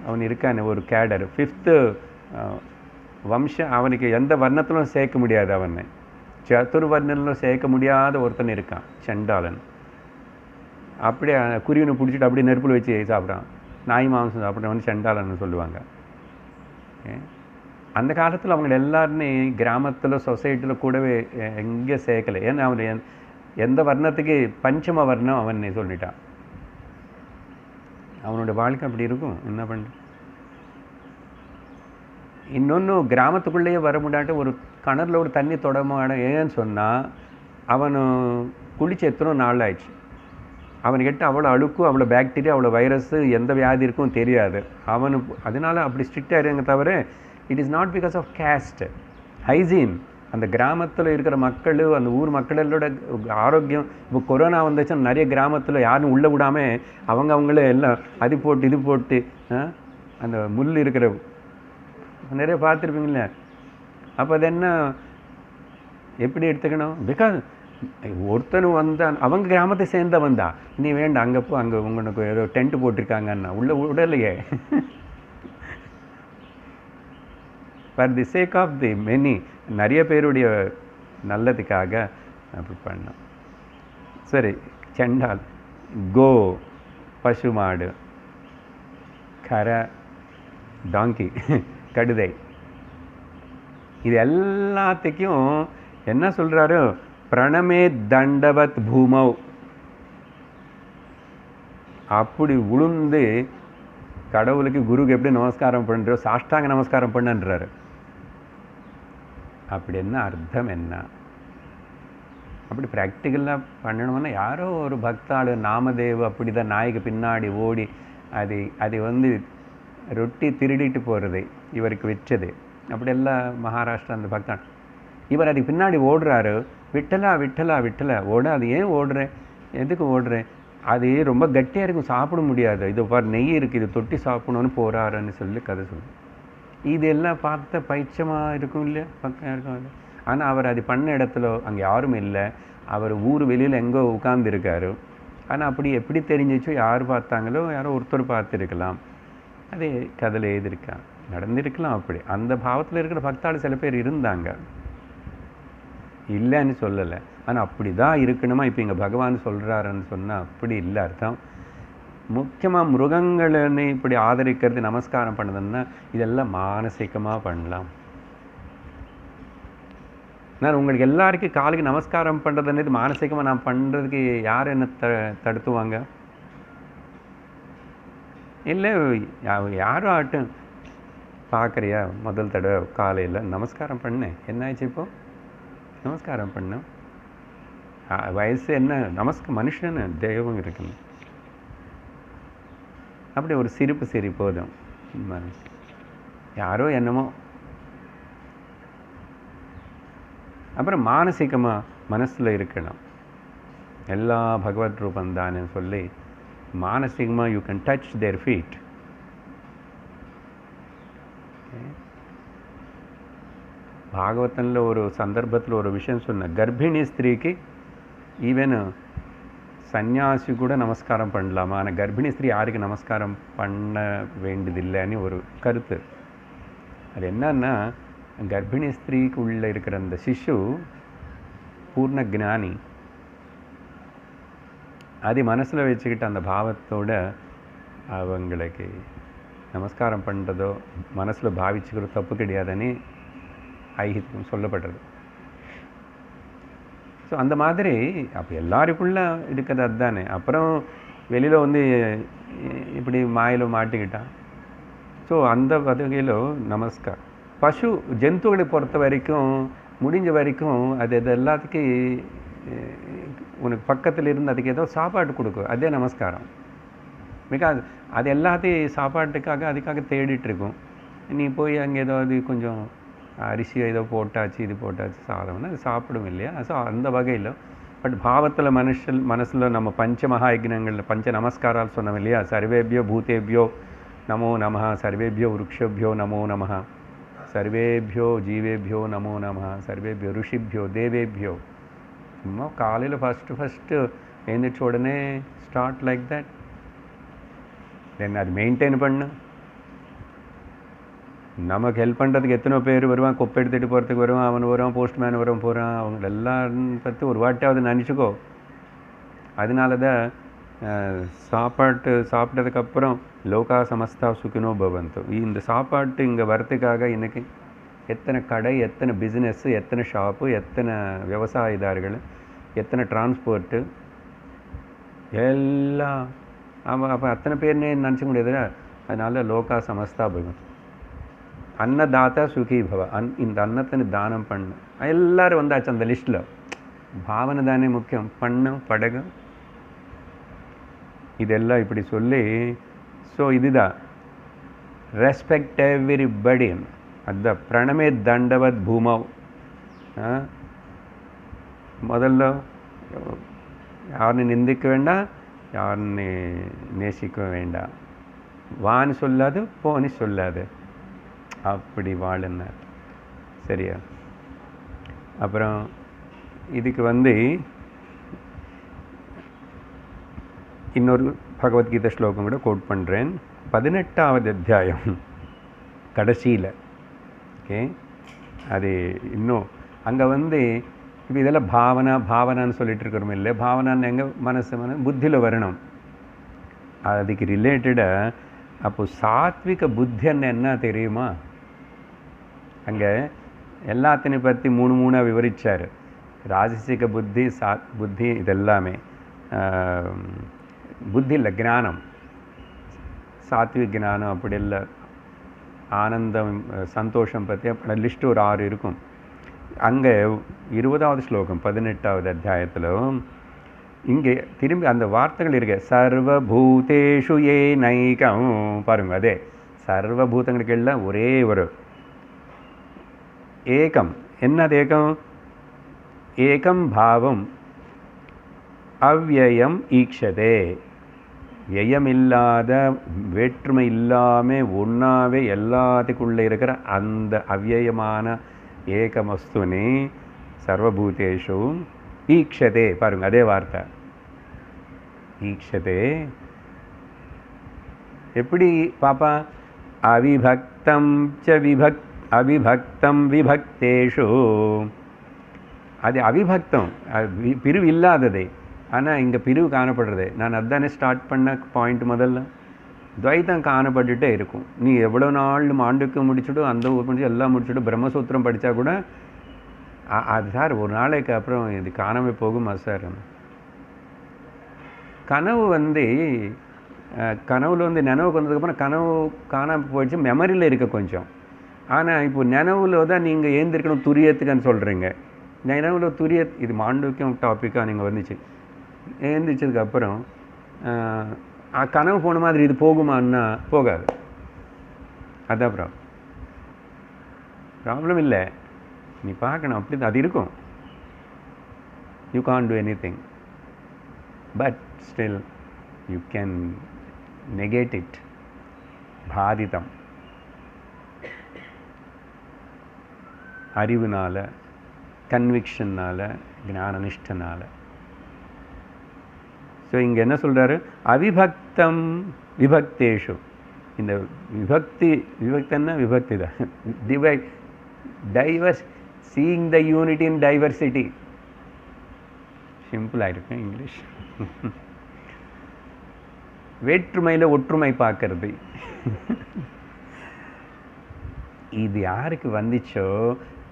அவன் இருக்கான ஒரு கேடர், 5th வம்சம். அவனுக்கு எந்த வர்ணத்திலும் சேர்க்க முடியாது, அவனை சதுர்வர்ணத்திலும் சேர்க்க முடியாத ஒருத்தன் இருக்கான், செண்டாலன். அப்படியே குருவினை பிடிச்சிட்டு அப்படியே நெருப்பில் வச்சு சாப்பிட்றான். நாய் மாംസം சாப்பிட்றவன் செண்டாலன்னு சொல்லுவாங்க. அந்த காலத்தில் அவங்க எல்லாருமே கிராமத்தில், சொசைட்டியில் கூடவே எங்கே சேர்க்கலை. ஏன்னா அவன் எந்த வர்ணத்துக்கு பஞ்சம வர்ணம் அவன் சொல்லிட்டான். அவனோட வாழ்க்கை அப்படி இருக்கும். என்ன பண்ண? இன்னொன்று, கிராமத்துக்குள்ளேயே வர முடியாட்ட ஒரு கிணறுல ஒரு தண்ணி தொடமாட. ஏன்னு சொன்னால் அவனு குளிச்சு எத்தனோ நாள் ஆயிடுச்சு. அவனுக்கிட்ட அவ்வளோ அழுக்கும், அவ்வளோ பாக்டீரியா, அவ்வளோ வைரஸ், எந்த வியாதி இருக்கும் தெரியாது. அதனால அப்படி ஸ்ட்ரிக்டாக இருங்க. தவிர it is not because of caste, hygiene. அந்த கிராமத்தில் இருக்கிற மக்கள், அந்த ஊர் மக்களோட ஆரோக்கியம். இப்போ கொரோனா வந்துச்சுன்னா நிறைய கிராமத்தில் யாரும் உள்ளே விடாமல் அவங்களே எல்லாம் அது போட்டு இது போட்டு அந்த முள் இருக்கிற நிறைய பார்த்துருப்பீங்களே. அப்போ அது என்ன, எப்படி எடுத்துக்கணும்? பிகாஸ் ஒருத்தனும் வந்தான், அவங்க கிராமத்தை சேர்ந்த வந்தா, நீ வேண்டாம் அங்கே போ, அங்கே உங்களுக்கு ஏதோ டென்ட் போட்டிருக்காங்கன்னா உள்ள விடலையே. For the sake of the many, நிறைய பேருடைய நல்லதுக்காக அப்படி பண்ணோம். சரி, செண்டால், கோ பசு மாடு, கரை டாங்கி கடுதை, இது எல்லாத்துக்கும் என்ன சொல்கிறாரு? பிரணமே தண்டவத் பூமௌ. அப்படி உளுந்து கடவுளுக்கு, குருக்கு எப்படி நமஸ்காரம் பண்ணுறோ சாஷ்டாங்க நமஸ்காரம் பண்ணுன்றாரு. அப்படி என்ன அர்த்தம் என்ன? அப்படி ப்ராக்டிக்கலாக பண்ணணும்னா யாரோ ஒரு பக்தாள் நாமதேவ் அப்படி தான் நாய்க்கு பின்னாடி ஓடி அது வந்து ரொட்டி திருடிட்டு போகிறது இவருக்கு வச்சது. அப்படியெல்லாம் மகாராஷ்டிரா அந்த பக்தான், இவர் அதுக்கு பின்னாடி ஓடுறாரு. விட்டலா விட்டலா விட்டலா ஓடாது, ஏன் ஓடுறேன், எதுக்கு ஓடுறேன், அது ரொம்ப கட்டியாக இருக்கும், சாப்பிட முடியாது, இது பார் நெய் இருக்குது, இது தொட்டி சாப்பிடணும்னு போகிறாருன்னு சொல்லி கதை சொல்லு. இதெல்லாம் பார்த்த பைச்சமாக இருக்கும் இல்லையா, பக்கம் இருக்கும் இல்லை. ஆனால் அவர் அது பண்ண இடத்துல அங்கே யாரும் இல்லை, அவர் ஊர் வெளியில் எங்கோ உட்கார்ந்துருக்காரு. ஆனால் அப்படி எப்படி தெரிஞ்சிச்சோ, யார் பார்த்தாங்களோ, யாரோ ஒருத்தர் பார்த்துருக்கலாம், அதே கதையில் எழுதியிருக்கா, நடந்திருக்கலாம். அப்படி அந்த பாவத்தில் இருக்கிற பக்தாள் சில பேர் இருந்தாங்க, இல்லைன்னு சொல்லலை. ஆனால் அப்படி தான் இருக்கணுமா இப்போ இங்கே பகவான் சொல்கிறாருன்னு சொன்னால் அப்படி இல்லை அர்த்தம். முக்கியமாக மிருகங்களை இப்படி ஆதரிக்கிறது, நமஸ்காரம் பண்ணதுன்னா இதெல்லாம் மானசீகமாக பண்ணலாம். நான் உங்களுக்கு எல்லாருக்கும் காலுக்கு நமஸ்காரம் பண்ணுறதுன்றது மானசீகமாக நான் பண்ணுறதுக்கு யார் என்ன தடுத்துவாங்க? இல்லை யாரும் ஆட்டும். பார்க்குறியா, முதல் தடவை காலையில் நமஸ்காரம் பண்ணேன், என்னாச்சு இப்போது நமஸ்காரம் பண்ணேன், வயசு என்ன, மனுஷன்னு தெய்வம் இருக்குன்னு அப்படி ஒரு சிரிப்பு சரி போதும். யாரோ என்னமோ. அப்புறம் மானசீகமாக மனசில் இருக்கணும், எல்லா பகவத் ரூபம் தானே சொல்லி மானசீகமாக you can touch their feet. பாகவதனில் ஒரு சந்தர்ப்பத்தில் ஒரு விஷயம் சொன்ன, கர்ப்பிணி ஸ்திரீக்கு ஈவன் சன்னியாசி கூட நமஸ்காரம் பண்ணலாமா, ஆனால் கர்ப்பிணி ஸ்திரீ யாருக்கு நமஸ்காரம் பண்ண வேண்டியதில்லைன்னு ஒரு கருத்து. அது என்னன்னா, கர்ப்பிணி ஸ்திரீக்கு உள்ளே இருக்கிற அந்த சிசு பூர்ண ஞானி, அது மனசில் வச்சுக்கிட்டு அந்த பாவத்தோட அவங்களுக்கு நமஸ்காரம் பண்ணுறதோ மனசில் பாவிச்சுக்கிறதோ தப்பு கிடையாதுன்னு ஐகியம் சொல்லப்படுறது. ஸோ அந்த மாதிரி அப்போ எல்லாருக்குள்ளே இருக்கிறது அதுதானே. அப்புறம் வெளியில் வந்து இப்படி மாயில் மாட்டிக்கிட்டான். ஸோ அந்த வகையில் நமஸ்கார். பசு ஜந்துக்களை பொறுத்த வரைக்கும் முடிஞ்ச வரைக்கும் அது எல்லாத்துக்கும் உனக்கு பக்கத்தில் இருந்து அதுக்கு ஏதோ சாப்பாடு கொடுக்கும், அதே நமஸ்காரம். பிகாஸ் அது எல்லாத்தையும் சாப்பாட்டுக்காக அதுக்காக தேடிட்டுருக்கும். நீ போய் அங்கே ஏதாவது கொஞ்சம் அரிசி ஏதோ போட்டாச்சு, இது போட்டாச்சு, சாதம்னா அது சாப்பிடும் இல்லையா. ஸோ அந்த வகையில் பட் பாவத்தில் மனசில் நம்ம பஞ்ச மகாயஜ்னங்களில் பஞ்ச நமஸ்காரால் சொன்னோம் இல்லையா, சர்வேபியோ பூதேபியோ நமோ நமः, சர்வேபியோ விருக்ஷேபியோ நமோ நமः, சர்வேபியோ ஜீவேபியோ நமோ நமः, சர்வேபியோ ருஷிபியோ தேவேபியோ. சும்மா காலையில் ஃபஸ்ட்டு எழுந்திரிச்ச உடனே ஸ்டார்ட் லைக் தட், தென் அது மெயின்டைன் பண்ணு. நமக்கு ஹெல்ப் பண்ணுறதுக்கு எத்தனை பேர் வருவான், கொப்பை எடுத்துகிட்டு போகிறதுக்கு வருவான், அவன் வருவான், போஸ்ட்மேன் வரும் போகிறான், அவங்க எல்லாரும் பற்றி ஒரு வாட்டியாவது நினச்சிக்கோ. அதனால தான் சாப்பிட்டதுக்கப்புறம் லோகா சமஸ்தா சுகினோ பவந்தோ, இந்த சாப்பாட்டு இங்கே வரத்துக்காக இன்றைக்கி எத்தனை கடை, எத்தனை பிஸ்னஸ்ஸு, எத்தனை ஷாப்பு, எத்தனை விவசாயதாரர்கள், எத்தனை டிரான்ஸ்போர்ட்டு எல்லாம். ஆமாம், அப்போ அத்தனை பேர்னே நினச்சிக்க முடியாது. அதனால் லோகா சமஸ்தா பவந்தோ, அன்னதாத்தா சுகி பவ, இந்த அன்னத்தை தானம் பண்ணு. எல்லோரும் வந்தாச்சு அந்த லிஸ்ட்டில். பாவனை தானே முக்கியம், பண்ணு படகு இதெல்லாம் இப்படி சொல்லி. ஸோ இதுதான் ரெஸ்பெக்ட் எவ்ரிபடி. அதுதான் பிரணமே தண்டவத் பூமவ். முதல்ல யாருன்னு நிந்திக்க வேண்டாம், யாருன்னு நேசிக்க வேண்டாம், வான்னு சொல்லாது போன்னு சொல்லாது, அப்படி வாழுனார். சரியா? அப்புறம் இதுக்கு வந்து இன்னொரு பகவத்கீதை ஸ்லோகம் கூட கோட் பண்ணுறேன். 18வது அத்தியாயம் கடைசியில். ஓகே, அது இன்னும் அங்கே வந்து இப்போ இதெல்லாம் பாவனான்னு சொல்லிட்டு இருக்கிறோம் இல்லை. பாவனான்னு எங்கே மனசு புத்தியில் வரணும். அதுக்கு ரிலேட்டடாக அப்போது சாத்விக புத்தின்னு என்ன தெரியுமா? அங்கே எல்லாத்தினை பற்றி மூணாக விவரித்தார். ராஜசிக புத்தி, புத்தி இதெல்லாமே புத்தி இல்லை, ஞானம், சாத்விக் ஞானம் அப்படி இல்லை, ஆனந்தம் சந்தோஷம் பற்றி அப்படி லிஸ்ட்டு ஒரு 6 இருக்கும். அங்கே 20வது ஸ்லோகம் 18வது அத்தியாயத்தில் இங்கே திரும்பி அந்த வார்த்தைகள் இருக்க, சர்வபூதேஷு ஏ நைகம். பாருங்க, அதே சர்வபூதங்களுக்கு எல்லாம் ஒரே ஒரு ஏகம். என்னது ஏகம்? ஏகம் பாவம் அவ்யயம் ஈக்ஷதே. வியமில்லாத வேற்றுமை இல்லாமல் ஒன்றாவே எல்லாத்துக்குள்ளே இருக்கிற அந்த அவ்யயமான ஏகமஸ்துனே சர்வபூதேஷு ஈக்ஷதே. பாருங்க, அதே வார்த்தை ஈக்ஷதே. எப்படி பாப்பா? அவிபக்தம் ச அவிபக்தம் விபக்தேஷு. அது அவிபக்தம், பிரிவு இல்லாததே. ஆனால் இங்கே பிரிவு காணப்படுறது. நான் அதுதானே ஸ்டார்ட் பண்ண பாயிண்ட். முதல்ல துவைத்தம் காணப்பட்டுகிட்டே இருக்கும். நீ எவ்வளோ நாள் மாண்டுக்கு முடிச்சுட்டு அந்த முடிச்சு எல்லாம் முடிச்சுட்டு பிரம்மசூத்திரம் படித்தா கூட அது சார் ஒரு நாளைக்கு அப்புறம் இது காணாமல் போகுமா சார்? கனவு கனவுல நினைவுக்கு வந்ததுக்கப்புறம் கனவு காணாமல் போயிடுச்சு, மெமரியில் இருக்க கொஞ்சம். ஆனால் இப்போ நினைவுல தான் நீங்கள் ஏந்திருக்கணும் துரியத்துக்குன்னு சொல்கிறீங்க. நினைவுல துரிய இது மாண்டூக்கியம் டாப்பிக்காக நீங்கள் வந்துச்சு. ஏந்திரிச்சதுக்கப்புறம் கனவு போன மாதிரி இது போகுமான்னா போகாது. அதான் ப்ராப்ளம் இல்லை. நீ பார்க்கணும், அப்படி அது இருக்கும். You can't do any thing, but still you can negate it. பாதிதம் அறிவுனால, கன்விக்ஷன்னால், ஞானனிஷ்டனால். ஸோ இங்கே என்ன சொல்கிறாரு? அவிபக்தம் விபக்தேஷு. இந்த விபக்தன்னா விபக்தி தான். Diverse, seeing the unity in diversity. சிம்பிளாக இருக்கும் இங்கிலீஷ். வேற்றுமையில் ஒற்றுமை பார்க்கறது. இது யாருக்கு வந்துச்சோ?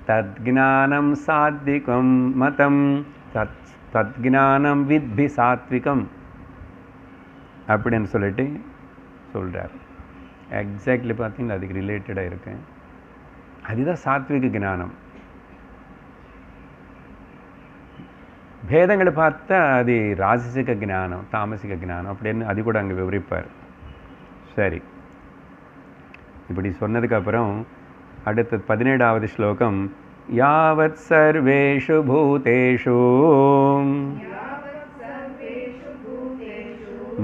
தத்ஞானம் சாத்விகம் மதம் தத்ஞானம் வித்தி சாத்விகம் அப்படின்னு சொல்லிட்டு சொல்கிறார். எக்ஸாக்ட்லி பார்த்தீங்கன்னா அதுக்கு ரிலேட்டடாக இருக்கேன். அதுதான் சாத்விக ஞானம். பேதங்களை பார்த்தா அது ராஜசிக ஞானம், தாமசிக ஞானம் அப்படின்னு அது கூட அங்கே விவரிப்பார். சரி, இப்படி சொன்னதுக்கப்புறம் அடுத்த 17வது ஸ்லோகம். யாவத் சர்வேஷு பூதேஷு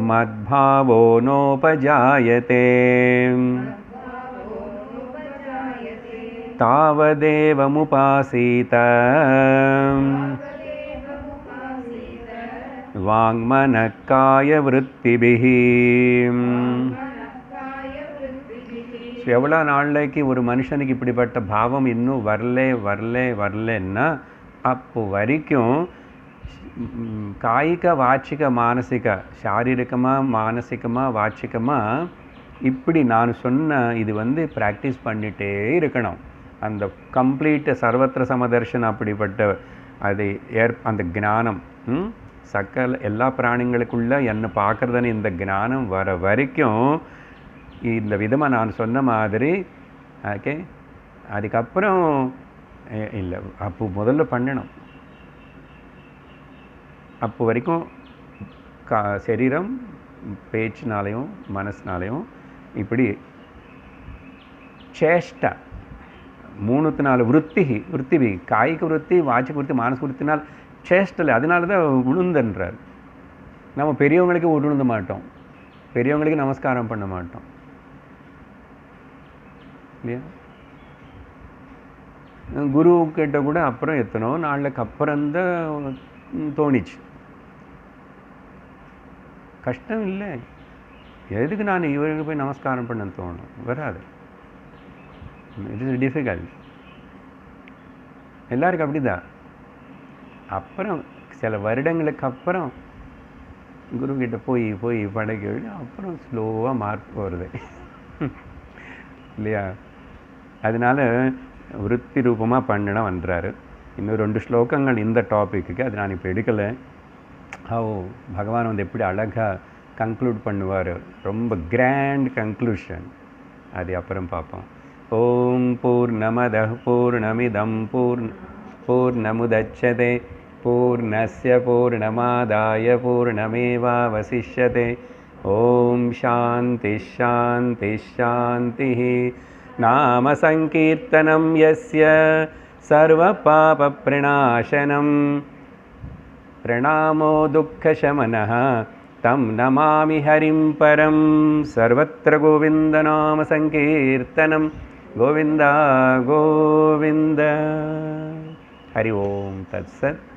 மத்பாவோ நோபஜாயதே தாவதேவமுபாசீத வாங்மனக்காய விருத்திபிஹ. எவ்வளோ நாளைக்கு ஒரு மனுஷனுக்கு இப்படிப்பட்ட பாவம் இன்னும் வரலன்னா அப்போ வரைக்கும் காய்க வாச்சிக மானசிக, சாரீரிகமாக மானசிகமாக வாச்சிகமாக இப்படி நான் சொன்ன இது ப்ராக்டிஸ் பண்ணிகிட்டே இருக்கணும். அந்த கம்ப்ளீட் சர்வத்திர சமதர்ஷன் அப்படிப்பட்ட அது அந்த ஞானம் சக்கல எல்லா பிராணிங்களுக்குள்ள என்னை பார்க்குறதுன்னு இந்த ஞானம் வர வரைக்கும் இந்த விதமாக நான் சொன்ன மாதிரி ஓகே. அதுக்கப்புறம் இல்லை, அப்போ முதல்ல பண்ணணும். அப்போ வரைக்கும் சரீரம் பேச்சினாலையும் மனசினாலையும் இப்படி சேஷ்டா 3 விருத்திவி காய்க விருத்தி, வாச்சிக விருத்தி, மானச விருத்தினால் சேஷ்டலை. அதனால தான் உளுந்தன்றார். நம்ம பெரியவங்களுக்கு உளுந்த மாட்டோம், பெரியவங்களுக்கு நமஸ்காரம் பண்ண மாட்டோம் இல்லையா? குரு கிட்ட கூட அப்புறம் எத்தனோ நாளுக்கு அப்புறம்தான் தோணிச்சு. கஷ்டம் இல்லை, எதுக்கு நான் இவருக்கு போய் நமஸ்காரம் பண்ண தோணும்? வராது. It is difficult. எல்லாருக்கும் அப்படிதான். அப்புறம் சில வருடங்களுக்கு அப்புறம் குருக்கிட்ட போய் போய் படைக்க விட அப்புறம் ஸ்லோவாக மார்க் வருது இல்லையா? அதனால விருத்தி ரூபமாக பண்ணணும் வந்துறாரு. இன்னும் 2 ஸ்லோகங்கள் இந்த டாப்பிக்கு, அது நான் இப்போ எடுக்கலை. பகவான் எப்படி அழகாக கன்க்ளூட் பண்ணுவார், ரொம்ப கிராண்ட் கன்க்ளூஷன். அது அப்புறம் பார்ப்போம். ஓம் பூர்ணமதః பூர்ணமிதம் பூர்ணமுதச்யதே பூர்ணஸ்ய பூர்ணமாதாய பூர்ணமேவாவசிஷ்யதே. ஓம் சாந்தி ஷாந்தி ஷாந்தி. நாம சங்கீர்த்தனம் யஸ்ய सर्वपापप्रणाशनं प्रणमो दुःखशमनः तं नमामि हरिं परं सर्वत्र गोविन्दनामसङ्कीर्तनं गोविन्द गोविन्द हरि ओं तत्सत्।